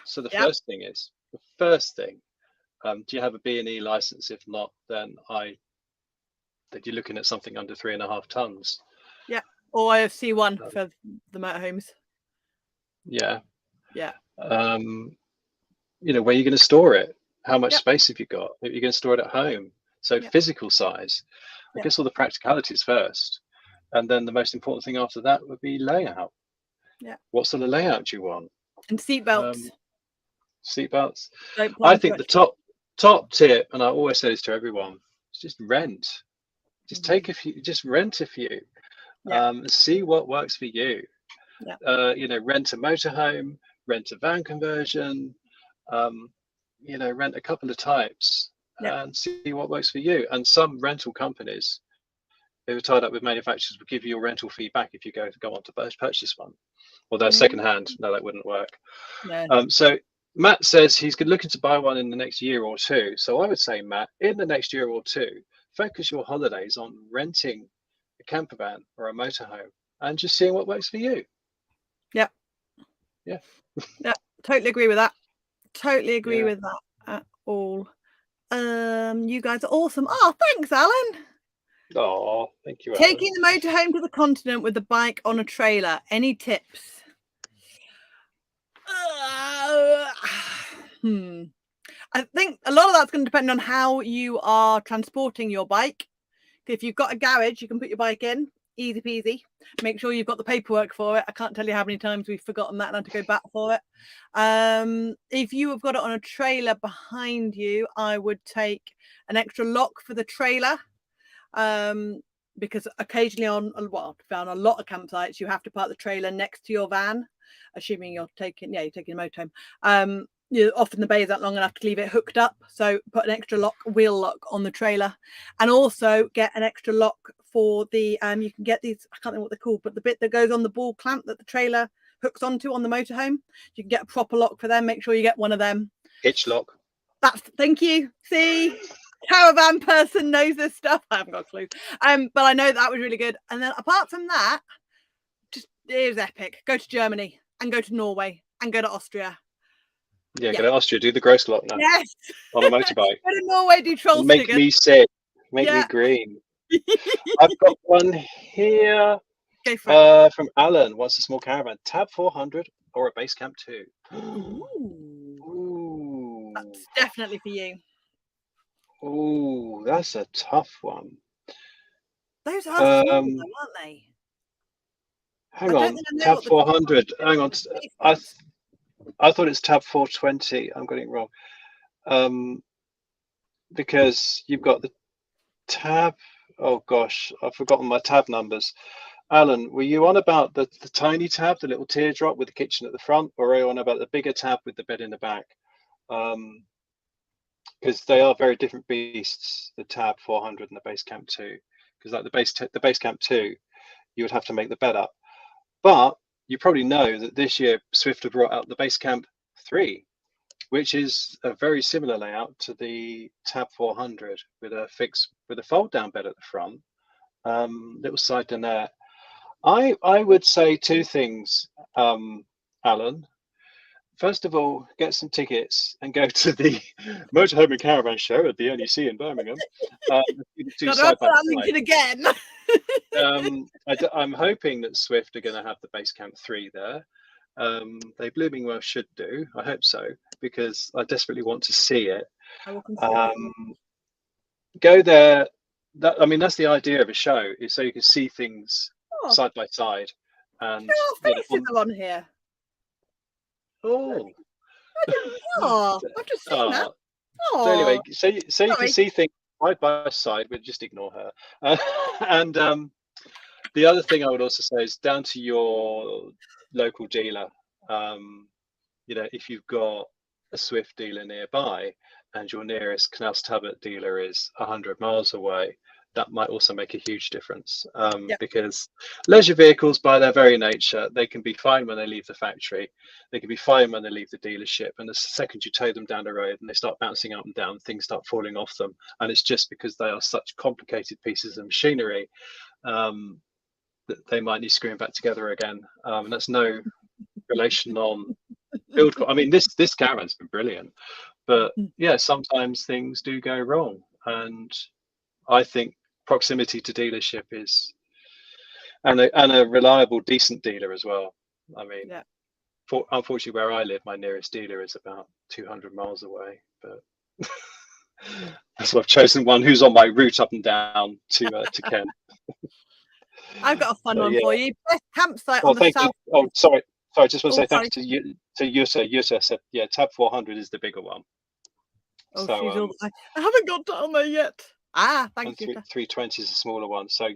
So the first thing, do you have a B&E license? If not, then you're looking at something under 3.5 tons. Yeah, or a C1 for the motorhomes. Yeah. You know, where you're going to store it. How much space have you got? Are you going to store it at home? So physical size. I guess all the practicalities first. And then the most important thing after that would be layout. What sort of layout do you want? And seatbelts. Seatbelts. I think the top tip, and I always say this to everyone, is just rent. Just just rent a few. See what works for you. You know, rent a motorhome, rent a van conversion, you know, rent a couple of types and see what works for you. And some rental companies who are tied up with manufacturers will give you your rental fee back if you go on to purchase one. Although secondhand, no, that wouldn't work. So Matt says he's looking to buy one in the next year or two. So I would say, Matt, in the next year or two, focus your holidays on renting a camper van or a motorhome and just seeing what works for you. Yeah. Totally agree with that. Totally agree with that at all. You guys are awesome. Oh, thanks, Alan. Oh, thank you, Alan. Taking the motorhome to the continent with the bike on a trailer. Any tips? I think a lot of that's going to depend on how you are transporting your bike. If you've got a garage, you can put your bike in. Easy peasy. Make sure you've got the paperwork for it. I can't tell you how many times we've forgotten that and had to go back for it. If you have got it on a trailer behind you, I would take an extra lock for the trailer. Because occasionally on a lot of campsites, you have to park the trailer next to your van, assuming you're taking a motorhome. Often the bay is that long enough to leave it hooked up. So put an extra wheel lock on the trailer, and also get an extra lock for the, you can get these, I can't think what they're called, but the bit that goes on the ball clamp that the trailer hooks onto on the motorhome. You can get a proper lock for them. Make sure you get one of them. Hitch lock. Thank you. See, caravan person knows this stuff. I haven't got a clue. But I know that was really good. And then apart from that, is epic. Go to Germany and go to Norway and go to Austria. Yeah, go to Austria, do the gross lot now. Yes. On a motorbike. Go to Norway, do Trollstigen. Make me sick. Make me green. I've got one here from Alan. What's a small caravan? Tab 400 or a base camp 2? Ooh. That's definitely for you. Oh, that's a tough one. Those are small, though, aren't they? Hang on, tab 400. Hang on, I thought it's tab 420. I'm getting it wrong. Because you've got the tab. Oh gosh, I've forgotten my tab numbers. Alan, were you on about the tiny tab, the little teardrop with the kitchen at the front, or are you on about the bigger tab with the bed in the back? Because they are very different beasts, the tab 400 and the base camp 2. Because like the base camp 2, you would have to make the bed up. But you probably know that this year Swift have brought out the base camp 3, which is a very similar layout to the tab 400 with a fold down bed at the front, little side dinette. I would say two things, Alan. First of all, get some tickets and go to the Motorhome and Caravan show at the NEC in Birmingham. Again. I'm hoping that Swift are going to have the base camp 3 there. They blooming well should do. I hope so, because I desperately want to see it. Go there. That's the idea of a show, is so you can see things side by side. And faces are on here. Oh, I've just seen that. So anyway, so you can see things side by side. We'll just ignore her. And the other thing I would also say is down to your local dealer. If you've got a Swift dealer nearby and your nearest Knaus Tabbert dealer is 100 miles away, that might also make a huge difference, because leisure vehicles, by their very nature, they can be fine when they leave the factory, they can be fine when they leave the dealership, and the second you tow them down the road and they start bouncing up and down, things start falling off them, and it's just because they are such complicated pieces of machinery that they might need screwing back together again, and that's no relation on build. This caravan's been brilliant, but sometimes things do go wrong, and I think proximity to dealership is and a reliable, decent dealer as well. Unfortunately, where I live, my nearest dealer is about 200 miles away, but so I've chosen one who's on my route up and down to Kent. I've got a fun one for you. Best campsite on the south. Oh, sorry. I just want to say thanks to you. To Yusa said, tab 400 is the bigger one. Oh, so, I haven't got down there yet. Thank you. 320 is a smaller one. So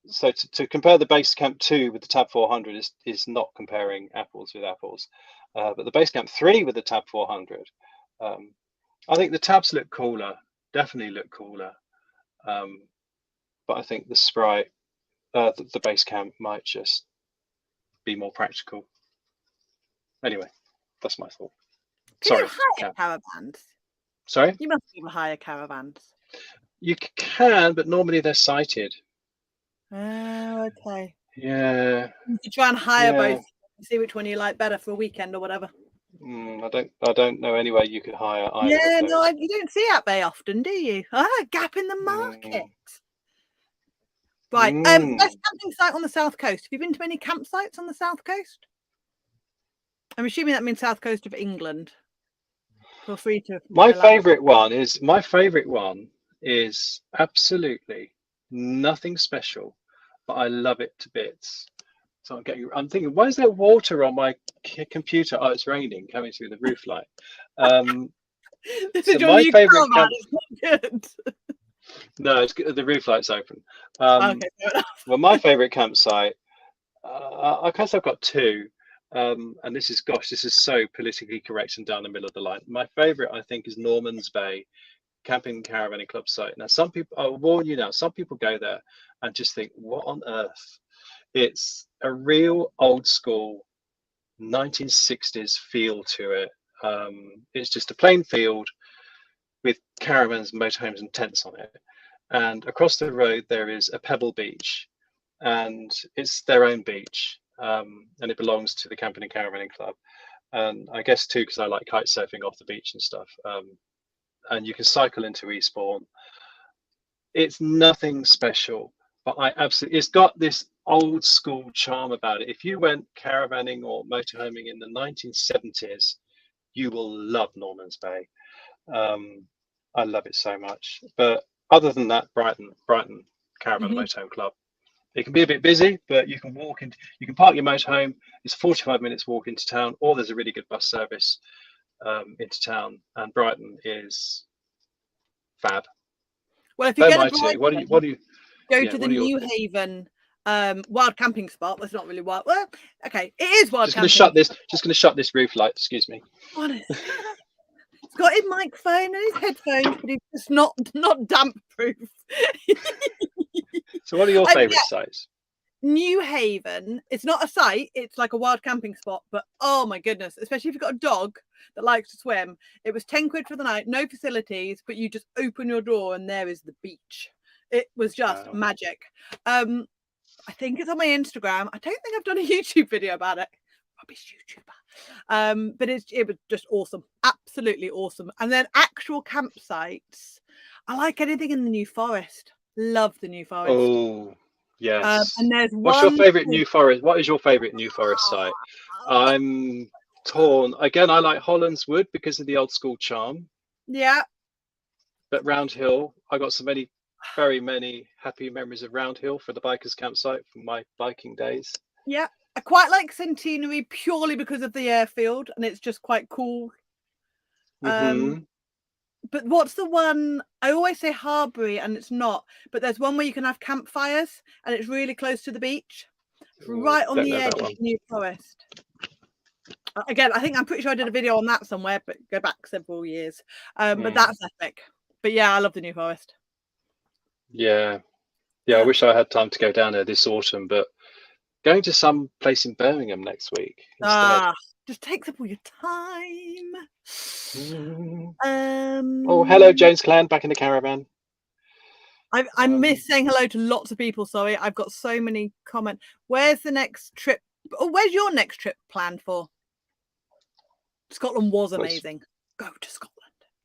so to compare the base camp 2 with the tab 400 is not comparing apples with apples, but the base camp 3 with the tab 400, I think the tabs look cooler, definitely look cooler, but I think the Sprite, the base camp might just be more practical. Anyway, that's my thought. Can you hire caravans? Sorry? You must be able to hire caravans. You can, but normally they're sighted. Oh, okay. Yeah. You try and hire both, see which one you like better for a weekend or whatever. I don't know any way you could hire either. Yeah, no, you don't see it very often, do you? Gap in the market. Right. Best camping site on the south coast. Have you been to any campsites on the south coast? I'm assuming that means south coast of England. Feel free to. My favourite one is absolutely nothing special, but I love it to bits. So I'm thinking, why is there water on my computer? Oh, it's raining coming through the roof light. This is my favourite. It's not good. No, the roof light's open. Well, my favourite campsite, I guess I've got two. And this is so politically correct and down the middle of the line. My favourite, I think, is Norman's Bay camping and caravanning club site. Now, some people, I'll warn you now, some people go there and just think, what on earth? It's a real old school 1960s feel to it. It's just a plain field with caravans, motorhomes and tents on it. And across the road, there is a pebble beach. and it's their own beach, and it belongs to the Camping and Caravanning Club. And I guess too, because I like kite surfing off the beach and stuff. And you can cycle into Eastbourne. It's nothing special, but it's got this old school charm about it. If you went caravanning or motorhoming in the 1970s, you will love Norman's Bay. I love it so much. But other than that, Brighton Caravan Motorhome Club. It can be a bit busy, but you can you can park your motorhome. It's 45 minutes walk into town, or there's a really good bus service into town. And Brighton is fab. Well, if you get a Brighton, what do you go to the New Haven wild camping spot. That's not really wild. Well, okay, it is wild. Just going to shut this roof light. Excuse me. Honest. He's got his microphone and his headphones, but he's just not damp proof. So what are your favourite sites? New Haven. It's not a site, it's like a wild camping spot, but oh my goodness, especially if you've got a dog that likes to swim. It was 10 quid for the night, no facilities, but you just open your door and there is the beach. It was just magic. I think it's on my Instagram. I don't think I've done a YouTube video about it. Rubbish YouTuber. But it was just awesome. Absolutely awesome. And then actual campsites. I like anything in the New Forest. Love the New Forest. Oh, yes. And there's What's your favourite New Forest? What is your favourite New Forest site? I'm torn. Again, I like Hollands Wood because of the old school charm. Yeah. But Round Hill, I got very many happy memories of Round Hill for the bikers campsite from my biking days. Yeah. I quite like Centenary purely because of the airfield, and it's just quite cool. But what's the one? I always say Harbury, and it's not. But there's one where you can have campfires, and it's really close to the beach, right on the edge of the New Forest. Again, I'm pretty sure I did a video on that somewhere, but go back several years. But that's epic. But yeah, I love the New Forest. Yeah. I wish I had time to go down there this autumn, but going to some place in Birmingham next week instead. Just takes up all your time. Oh, hello, James Clan, back in the caravan. I miss saying hello to lots of people. Sorry, I've got so many comments. Where's the next trip? Oh, where's your next trip planned for? Scotland was amazing. Go to Scotland.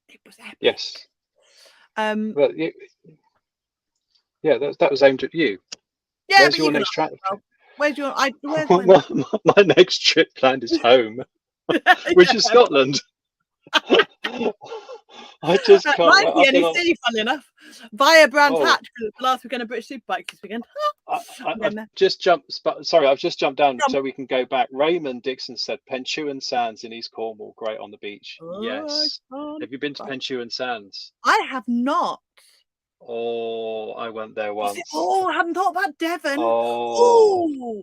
It was epic. Yes. Well, yeah, that was aimed at you. Yeah. Where's your next trip? Where's your? My next trip planned is home, which is Scotland. I just can't. Might be NEC, funny enough, via Brands Hatch, because it's the last weekend of British Superbikes this weekend. I've just jumped down so we can go back. Raymond Dixon said Penchuan Sands in East Cornwall, great on the beach. Yes. Have you been to Penchuan Sands? I have not. Oh, I went there once. I hadn't thought about Devon.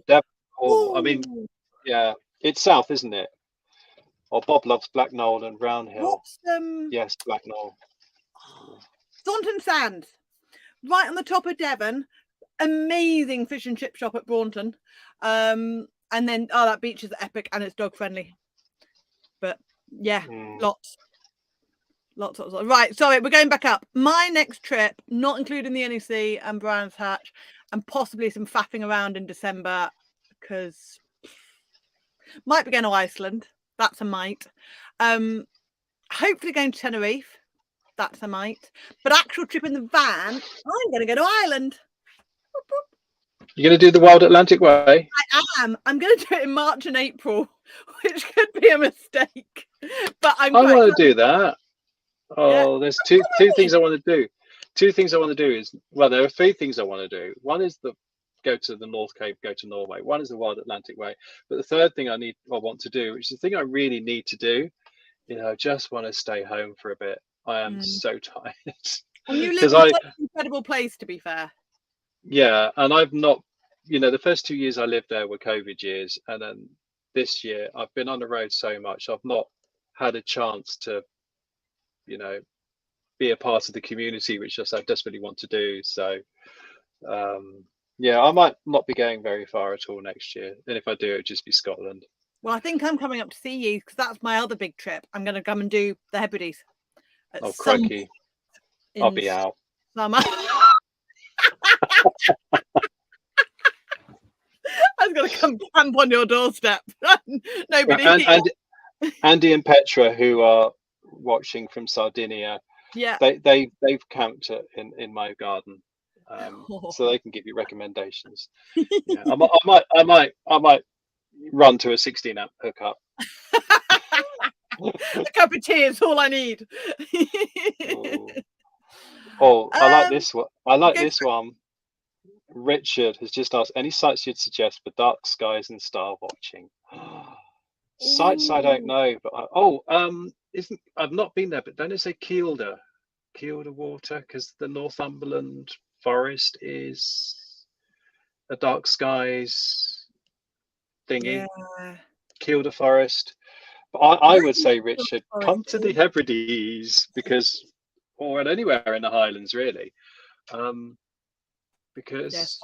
Devon. I mean, yeah, it's south, isn't it? Oh, Bob loves Blacknall and Round Hill. Yes, Blacknall. Thornton Sands, right on the top of Devon. Amazing fish and chip shop at Braunton. And then that beach is epic and it's dog friendly. But yeah, lots. Right, sorry, we're going back up. My next trip, not including the NEC and Brands Hatch, and possibly some faffing around in December, because might be going to Iceland. That's a might. Hopefully going to Tenerife. That's a might. But actual trip in the van, I'm going to go to Ireland. You're going to do the Wild Atlantic Way? I am. I'm going to do it in March and April, which could be a mistake. But I want to do that. Oh, there's two things I want to do. Two things I want to do is, well, there are three things I want to do. One is go to the North Cape, go to Norway. One is the Wild Atlantic Way. But the third thing I want to do, which is the thing I really need to do, I just want to stay home for a bit. I am so tired. And you live in such an incredible place, to be fair. Yeah, and I've not, the first 2 years I lived there were COVID years. And then this year I've been on the road so much. I've not had a chance to, be a part of the community, which I desperately want to do. So, I might not be going very far at all next year. And if I do, it'll just be Scotland. Well, I think I'm coming up to see you because that's my other big trip. I'm going to come and do the Hebrides. Oh, crikey. I'll be out. Summer. camp on your doorstep. Nobody. And Andy and Petra, who are watching from Sardinia, Yeah, they've camped in my garden, so they can give you recommendations. Yeah, I might run to a 16 amp hookup. A cup of tea is all I need. I like this one. I like this one. Richard has just asked, any sites you'd suggest for dark skies and star watching? Sites I don't know, but I've not been there, but don't they say Kielder water, because the Northumberland forest is a dark skies thingy. Yeah. Kielder forest. But I would say, Richard, come to the Hebrides, or anywhere in the Highlands really, because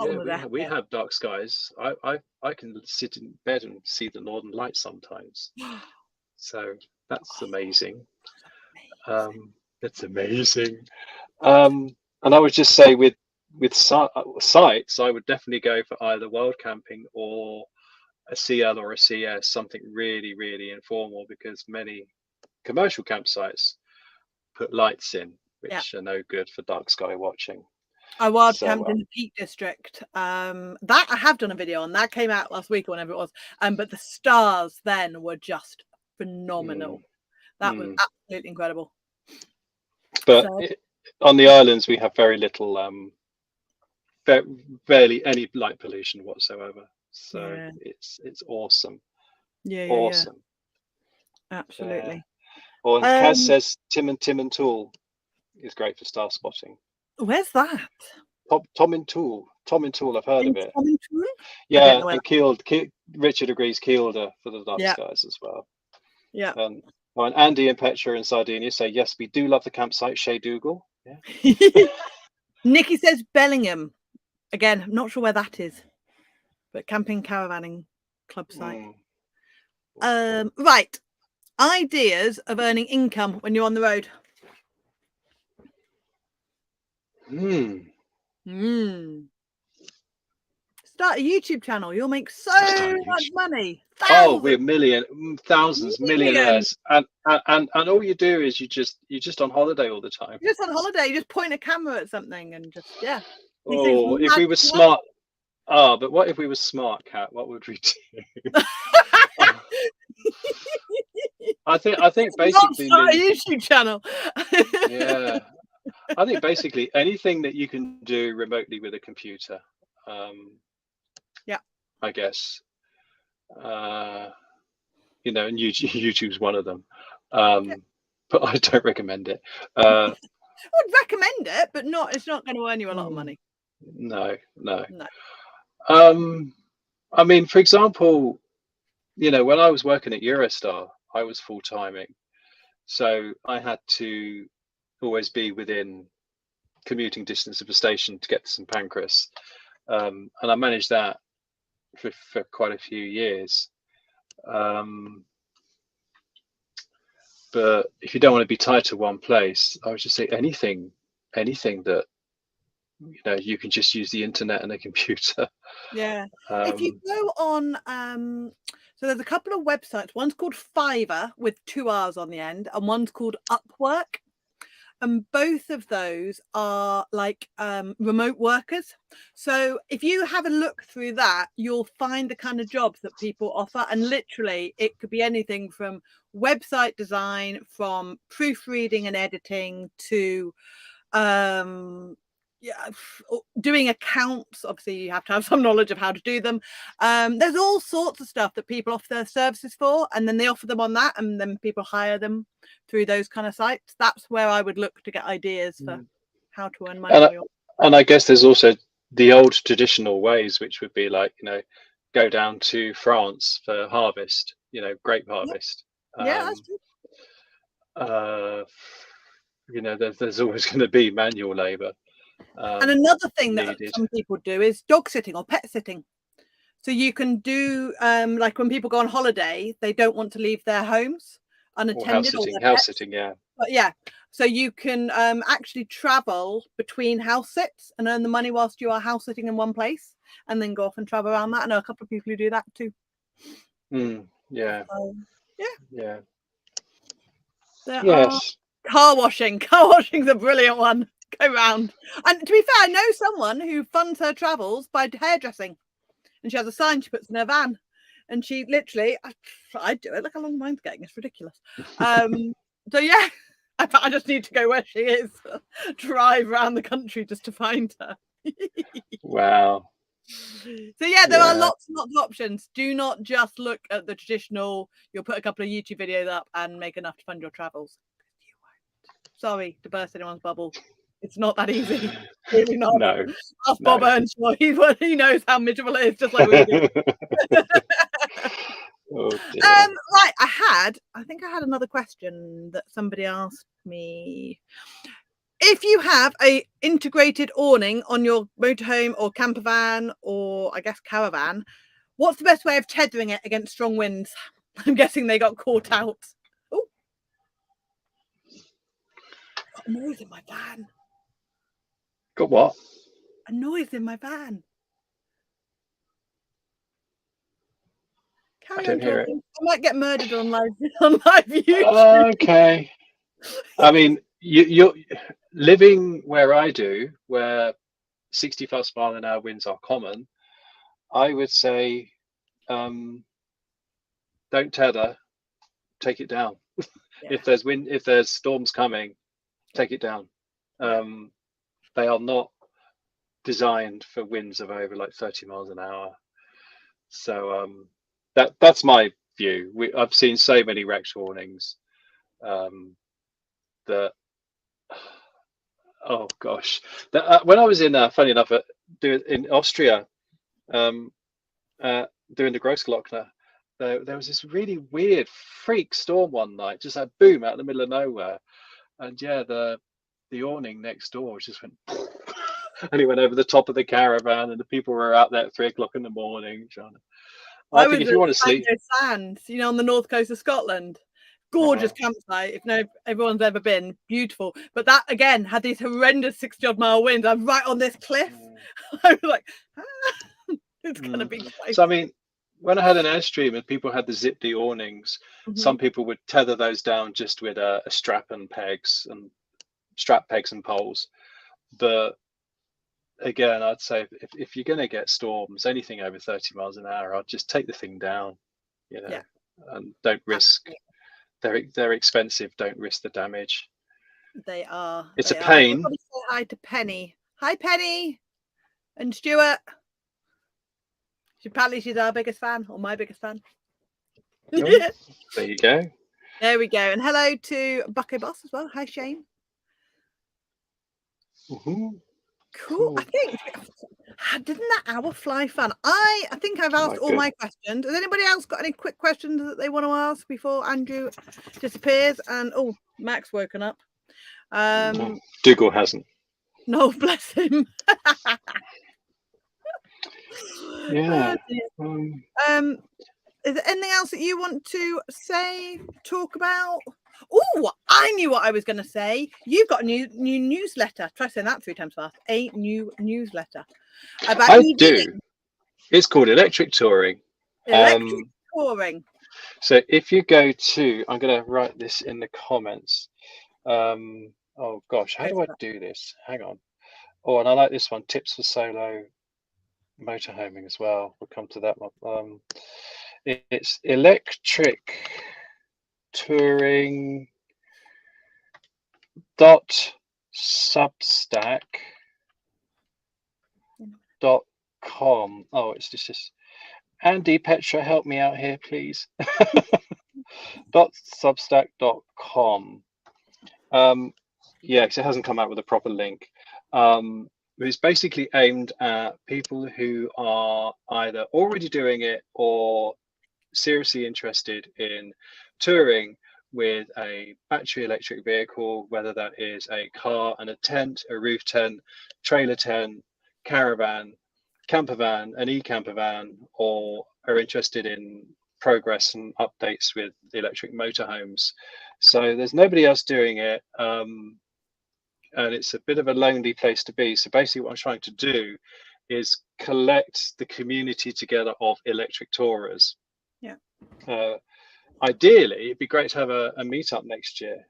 we have dark skies. I can sit in bed and see the northern lights sometimes, so that's amazing. It's amazing. And I would just say with sites, I would definitely go for either wild camping or a CL or a CS, something really, really informal, because many commercial campsites put lights in, which are no good for dark sky watching. I wild camped in the Peak District. That I have done a video on. That came out last week or whenever it was. But the stars then were just phenomenal. That was absolutely incredible. But on the islands, we have very little, barely any light pollution whatsoever. So it's awesome. Awesome. Absolutely. Or Kaz says Tim and Tool is great for star spotting. Where's that? Tom and Tool. I've heard of it. Tom and Tool? Yeah, and Richard agrees Kielder for the dark skies as well. Yeah. And Andy and Petra in Sardinia say, yes, we do love the campsite, Shea Dougal. Yeah. Nikki says Bellingham. Again, I'm not sure where that is, but camping caravanning club site. Right. Ideas of earning income when you're on the road. Start a YouTube channel. You'll make so much money. We're thousands, millionaires, and all you do is you're just on holiday all the time. You're just on holiday. You just point a camera at something and just if we were smart. But what if we were smart, Kat? What would we do? I think basically start a YouTube channel. Yeah. I think basically anything that you can do remotely with a computer. I guess. And YouTube's one of them. But I don't recommend it. I would recommend it, but it's not going to earn you a lot of money. No. I mean, for example, when I was working at Eurostar, I was full-timing. So I had to always be within commuting distance of a station to get to St Pancras. And I managed that for quite a few years. But if you don't want to be tied to one place, I would just say anything that you can just use the internet and a computer. If you go on so there's a couple of websites. One's called Fiverr with 2 R's on the end, and one's called Upwork. And both of those are like remote workers. So if you have a look through that, you'll find the kind of jobs that people offer. And literally, it could be anything from website design, from proofreading and editing to doing accounts. Obviously, you have to have some knowledge of how to do them. There's all sorts of stuff that people offer their services for, and then they offer them on that, and then people hire them through those kind of sites. That's where I would look to get ideas for how to earn money. And I guess there's also the old traditional ways, which would be like, go down to France for harvest, grape harvest. That's true. There's always going to be manual labor. And another thing that some people do is dog sitting or pet sitting. So you can do like when people go on holiday, they don't want to leave their homes unattended. House sitting, yeah. But So you can actually travel between house sits and earn the money whilst you are house sitting in one place, and then go off and travel around that. I know a couple of people who do that too. Yeah. Yeah. There yes. Car washing. Car washing's a brilliant one. Go round. And to be fair, I know someone who funds her travels by hairdressing, and she has a sign she puts in her van, and she literally, I'd do it. Look how long mine's getting. It's ridiculous. So yeah. I just need to go where she is, drive around the country just to find her. Wow. So yeah, there are lots and lots of options. Do not just look at the traditional, you'll put a couple of YouTube videos up and make enough to fund your travels. You won't. Sorry to burst anyone's bubble. It's not that easy. Really not. No. Ask Bob Earnshaw. He knows how miserable it is, just like we do. Oh, right, I think I had another question that somebody asked me. If you have a integrated awning on your motorhome or camper van, or I guess caravan, what's the best way of tethering it against strong winds? I'm guessing they got caught out. Oh, got a noise in my van. Got what? A noise in my van. Carry on talking. I might get murdered on live YouTube. Okay. I mean, you're living where I do, where 65 mile an hour winds are common. I would say, don't tether, take it down. Yeah. If there's storms coming, take it down. They are not designed for winds of over like 30 miles an hour. So that's my view. I've seen so many wrecked awnings that, oh gosh, when I was in funny enough in Austria doing the Großglockner, there was this really weird freak storm one night, just like boom out in the middle of nowhere, and yeah, the awning next door just went and it went over the top of the caravan, and the people were out there at 3 o'clock in the morning trying to, I think if you want to sleep, Sands, on the north coast of Scotland, gorgeous campsite. If everyone's ever been, beautiful. But that again had these horrendous 60-odd mile winds. I'm right on this cliff. I was like, it's gonna be crazy. So I mean, when I had an Airstream and people had the Zip-D awnings, some people would tether those down just with a strap pegs and poles. But again, I'd say if you're going to get storms, anything over 30 miles an hour, I'd just take the thing down, and don't risk. They're expensive. Don't risk the damage. They are. It's a pain. Say hi to Penny. Hi, Penny, and Stuart. Apparently, she's our biggest fan, or my biggest fan. There you go. There we go. And hello to Bucko Boss as well. Hi, Shane. Cool. I think didn't that hour fly fun? I think I've asked all my questions. Has anybody else got any quick questions that they want to ask before Andrew disappears? And Mac's woken up. Dougal hasn't. No, bless him. Yeah. Is there anything else that you want to talk about? Oh, I knew what I was going to say. You've got a new newsletter. Try saying that 3 times fast. A new newsletter. About I do. It's called Electric Touring. Electric Touring. So if you go to, I'm going to write this in the comments. Oh gosh, how do I do this? Hang on. Oh, and I like this one. Tips for solo motorhoming as well. We'll come to that one. It's Electric Touring .substack.com. Oh, it's just this. Andy, Petra, help me out here, please. .substack.com. Yeah, because it hasn't come out with a proper link. It's basically aimed at people who are either already doing it or seriously interested in touring with a battery electric vehicle, whether that is a car and a tent, a roof tent, trailer tent, caravan, camper van, an e-camper van, or are interested in progress and updates with the electric motorhomes. So there's nobody else doing it. And it's a bit of a lonely place to be. So basically what I'm trying to do is collect the community together of electric tourers. Yeah. Ideally, it'd be great to have a meetup next year.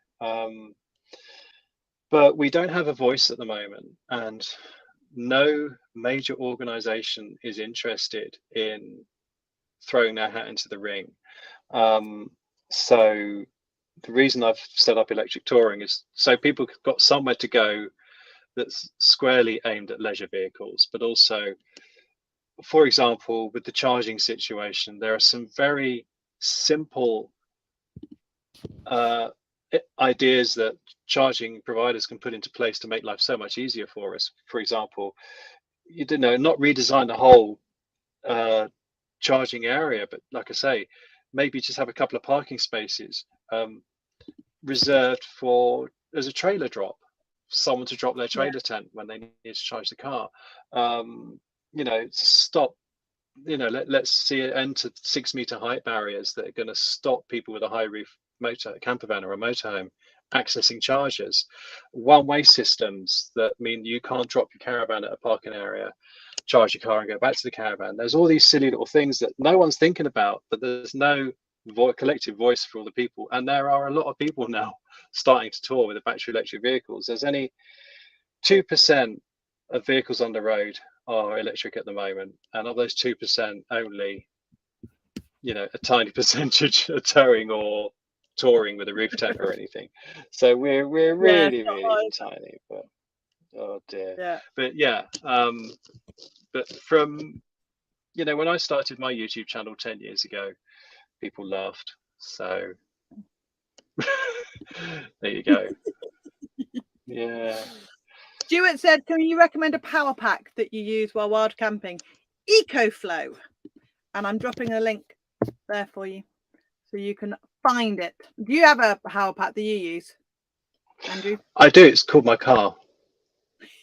But we don't have a voice at the moment, and no major organization is interested in throwing their hat into the ring. So the reason I've set up electric touring is so people have got somewhere to go that's squarely aimed at leisure vehicles, but also, for example, with the charging situation, there are some very simple ideas that charging providers can put into place to make life so much easier for us. For example, you don't know, not redesign the whole charging area, but like I say, maybe just have a couple of parking spaces reserved for as a trailer drop, for someone to drop their trailer tent when they need to charge the car. You know, to stop, you know, let's see it enter 6-meter height barriers that are going to stop people with a high roof camper van or a motorhome accessing chargers. One-way systems that mean you can't drop your caravan at a parking area, charge your car and go back to the caravan. There's all these silly little things that no one's thinking about, but there's no collective voice for all the people. And there are a lot of people now starting to tour with the battery electric vehicles. There's only 2% of vehicles on the road are electric at the moment, and of those 2%, only, you know, a tiny percentage are towing or touring with a roof tent or anything. So we're really tiny, but oh dear. Yeah. But yeah, but from, you know, when I started my YouTube channel 10 years ago, people laughed. So there you go. Yeah. Stuart said, can you recommend a power pack that you use while wild camping? EcoFlow. And I'm dropping a link there for you so you can find it. Do you have a power pack that you use, Andrew? I do. It's called my car.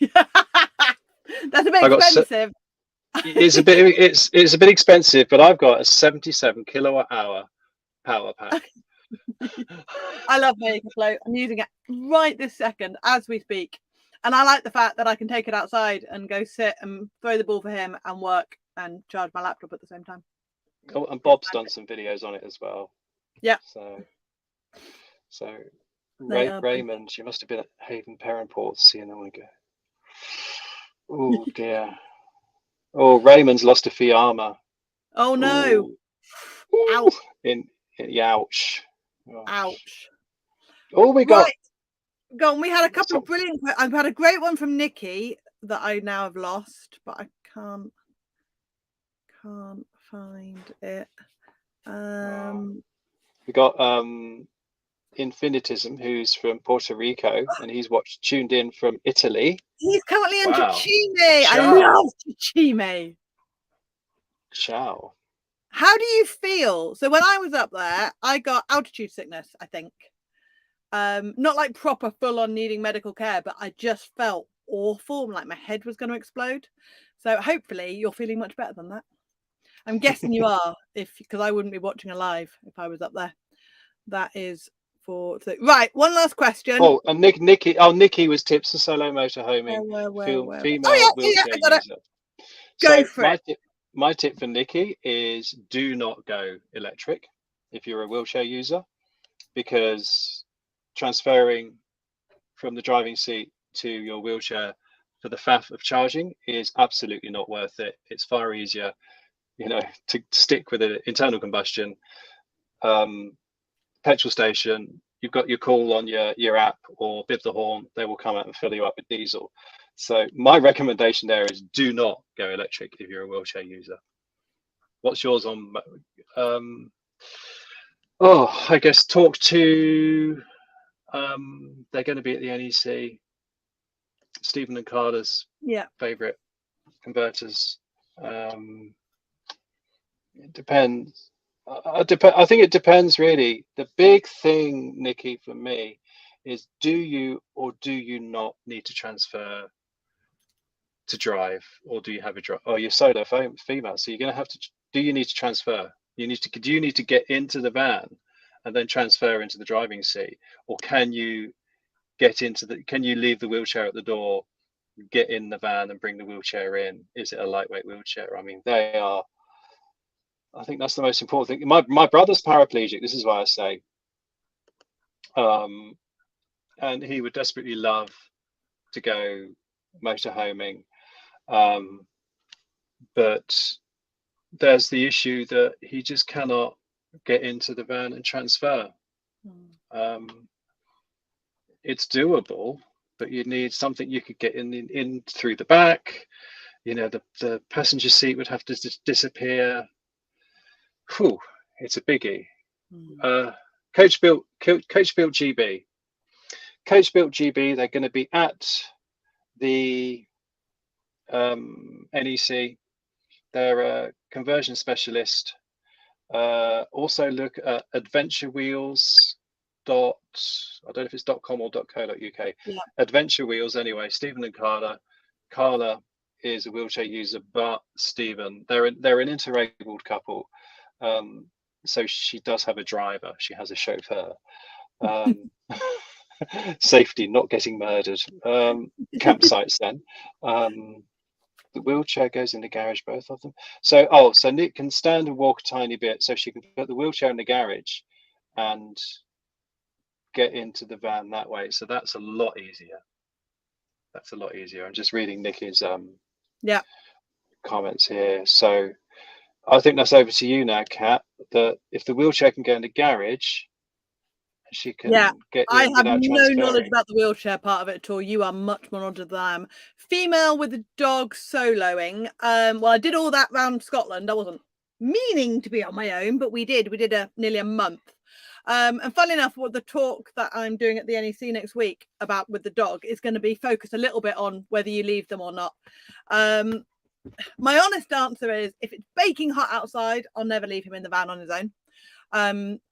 That's a bit expensive. It's a bit expensive, but I've got a 77 kilowatt hour power pack. I love my EcoFlow. I'm using it right this second as we speak. And I like the fact that I can take it outside and go sit and throw the ball for him and work and charge my laptop at the same time. Oh, and Bob's done some videos on it as well. Yeah. So Raymond, you must have been at Haven Perranport seeing that one go. Oh dear. Oh, Raymond's lost a Fiamma. Oh no. Ooh. Ouch. Ouch. Oh. Ouch. Oh, we got. Right. Go on. We had a couple of brilliant. I've had a great one from Nikki that I now have lost, but I can't find it. We got Infinitism, who's from Puerto Rico, and he's tuned in from Italy. He's currently in Ticine. I love Ticine. Ciao. How do you feel? So when I was up there, I got altitude sickness, I think. Not like proper full on needing medical care, but I just felt awful, like my head was going to explode. So hopefully you're feeling much better than that. I'm guessing you are, because I wouldn't be watching a live if I was up there. That is right. One last question. Oh, and Nikki was tips for solo motorhoming. Female wheelchair user. Go for it. My tip for Nikki is do not go electric if you're a wheelchair user, because transferring from the driving seat to your wheelchair for the faff of charging is absolutely not worth it. It's far easier, you know, to stick with an internal combustion petrol station. You've got your call on your app or bib the horn, they will come out and fill you up with diesel. So my recommendation there is do not go electric if you're a wheelchair user. What's yours on? I guess talk to they're going to be at the NEC, Stephen and Carla's favorite converters. It depends. I think it depends really. The big thing, Nikki, for me is do you or do you not need to transfer to drive, or do you have a drive? Oh, you're solo female, so you're going to have to. Do you need to transfer? Do you need to get into the van and then transfer into the driving seat, or can you get into can you leave the wheelchair at the door, get in the van and bring the wheelchair in? Is it a lightweight wheelchair? I mean, I think that's the most important thing. My brother's paraplegic, this is why I say, and he would desperately love to go motorhoming, but there's the issue that he just cannot get into the van and transfer. It's doable, but you need something you could get in through the back. You know, the passenger seat would have to disappear. Whew, it's a biggie. Coach built GB. Coach built GB. They're going to be at the NEC. They're a conversion specialist. Also look at Adventure Wheels. I don't know if it's .com or .co.uk. Yeah. Adventure Wheels, anyway. Stephen and Carla. Carla is a wheelchair user, but Stephen, they're an interabled couple. So she does have a driver. She has a chauffeur. Safety, not getting murdered. Campsites then. The wheelchair goes in the garage, both of them. So Nick can stand and walk a tiny bit, so she can put the wheelchair in the garage and get into the van that way. So that's a lot easier. I'm just reading Nikki's comments here. So I think that's over to you now, Kat. That if the wheelchair can go in the garage, she can get in. I have no knowledge about the wheelchair part of it at all. You are much more knowledgeable than I am. Female with a dog soloing. Well, I did all that round Scotland. I wasn't meaning to be on my own, but we did nearly a month. And funnily enough, what the talk that I'm doing at the NEC next week about with the dog is going to be focused a little bit on whether you leave them or not. My honest answer is, if it's baking hot outside, I'll never leave him in the van on his own.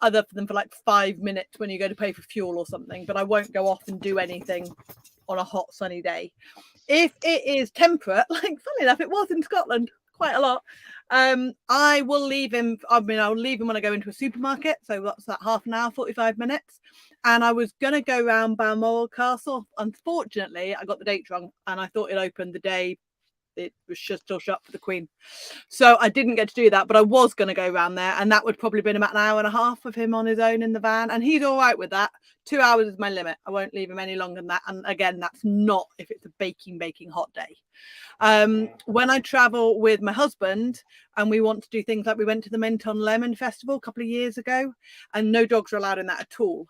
Other than for like 5 minutes when you go to pay for fuel or something, but I won't go off and do anything on a hot sunny day. If it is temperate, like funny enough, it was in Scotland quite a lot, I will leave him. I'll leave him when I go into a supermarket, so that's that half an hour, 45 minutes. And I was going to go around Balmoral Castle. Unfortunately, I got the date wrong, and I thought it opened the day it was just still shut for the Queen, so I didn't get to do that. But I was going to go around there, and that would probably been about an hour and a half of him on his own in the van, and he's all right with that. 2 hours is my limit. I won't leave him any longer than that. And again, that's not if it's a baking hot day. When I travel with my husband and we want to do things like we went to the Menton Lemon Festival a couple of years ago, and no dogs are allowed in that at all.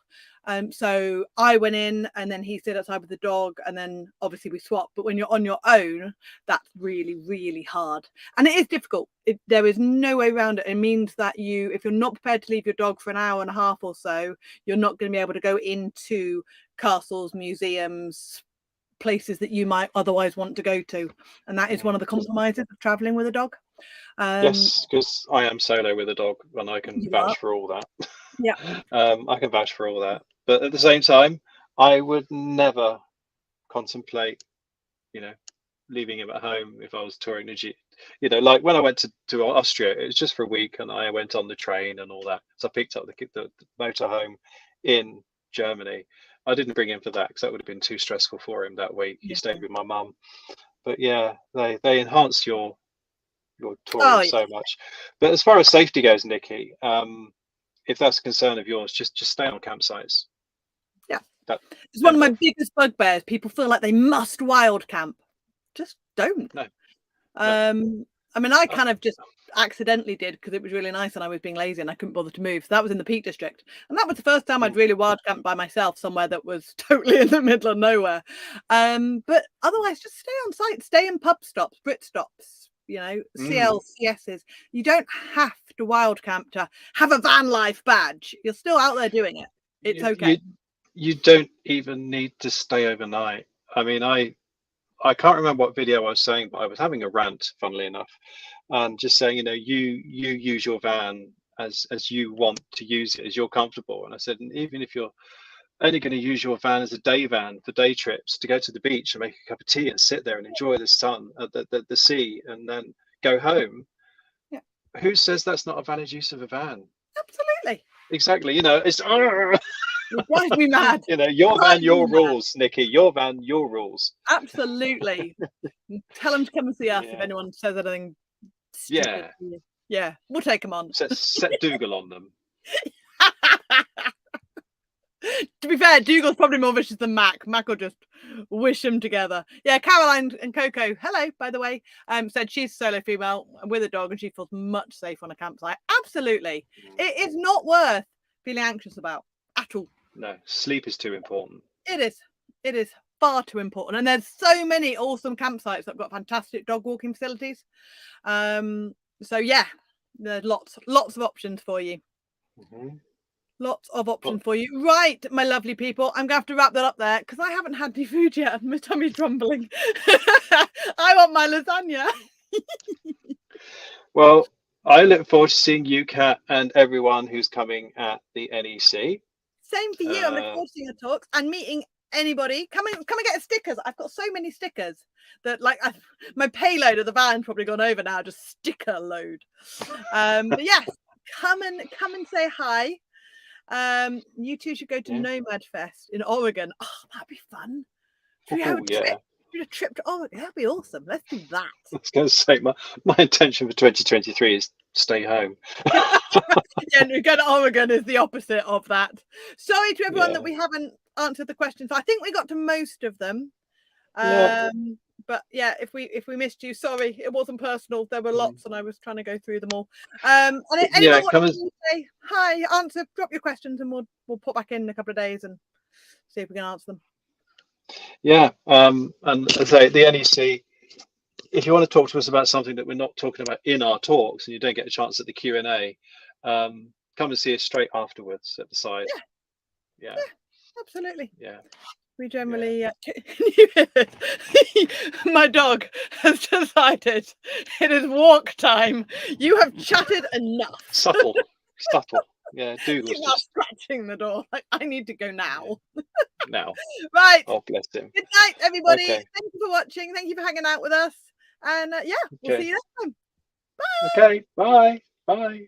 So I went in, and then he stayed outside with the dog, and then obviously we swapped. But when you're on your own, that's really, really hard. And it is difficult. There is no way around it. It means that if you're not prepared to leave your dog for an hour and a half or so, you're not going to be able to go into castles, museums, places that you might otherwise want to go to. And that is one of the compromises of traveling with a dog. Yes, because I am solo with a dog, and I can vouch for all that. Yeah. I can vouch for all that. But at the same time, I would never contemplate, leaving him at home if I was touring the like when I went to Austria, it was just for a week, and I went on the train and all that. So I picked up the motorhome in Germany. I didn't bring him for that because that would have been too stressful for him that week. He stayed with my mum. But yeah, they enhance your touring so much. But as far as safety goes, Nikki, if that's a concern of yours, just stay on campsites. Yeah, it's one of my biggest bugbears. People feel like they must wild camp. Just don't. No. I mean, I kind of just accidentally did because it was really nice and I was being lazy and I couldn't bother to move. So that was in the Peak District, and that was the first time I'd really wild camped by myself somewhere that was totally in the middle of nowhere. But otherwise, just stay on site, stay in pub stops, Brit stops, CLCSs. You don't have to wild camp to have a van life badge. You're still out there doing it. It's okay. You don't even need to stay overnight. I mean, I can't remember what video I was saying, but I was having a rant, funnily enough, and just saying, you use your van as you want to use it, as you're comfortable. And I said, and even if you're only going to use your van as a day van for day trips to go to the beach and make a cup of tea and sit there and enjoy the sun, the sea, and then go home, who says that's not a valid use of a van? Absolutely. exactly. You know, it's It drives me mad. you know, your van, your rules, Nikki. Your van, your rules. Absolutely. Tell them to come and see us if Yeah. anyone says anything stupid. Yeah. Yeah, we'll take them on. Set Dougal on them. To be fair, Dougal's probably more vicious than Mac. Mac will just wish them together. Yeah, Caroline and Coco, hello, by the way, said she's a solo female with a dog and she feels much safer on a campsite. Absolutely. It is not worth feeling anxious about at all. No, sleep is too important. It is. It is far too important. And there's so many awesome campsites that have got fantastic dog walking facilities. So yeah, there's lots of options for you. Lots of options for you. Right, my lovely people. I'm going to have to wrap that up there because I haven't had any food yet. My tummy's rumbling. I want my lasagna. Well, I look forward to seeing you, Kat, and everyone who's coming at the NEC. Same for you. I'm looking forward to seeing the talks and meeting anybody. Come and get stickers. I've got so many stickers that my payload of the van's probably gone over now. Just sticker load. But yes, come and say hi. You two should go to Nomad Fest in Oregon. Oh, that'd be fun. Should we have a trip to Oregon? That'd be awesome. Let's do that. I was going to say my intention for 2023 is stay home. Yeah, go to Oregon is the opposite of that. Sorry to everyone that we haven't answered the questions. I think we got to most of them. But yeah, if we missed you, sorry, it wasn't personal. There were lots, and I was trying to go through them all. And anyone wants to say hi, drop your questions, and we'll put back in a couple of days and see if we can answer them. Yeah, and as I say, the NEC. If you want to talk to us about something that we're not talking about in our talks, and you don't get a chance at the Q&A, come and see us straight afterwards at the side. Yeah, absolutely. Yeah. We generally my dog has decided it is walk time. You have chatted enough. Subtle. Yeah, Dougal's just scratching the door. I need to go now. Now. Right. Oh, bless him. Good night, everybody. Okay. Thank you for watching. Thank you for hanging out with us. And we'll see you next time. Bye. Okay. Bye. Bye.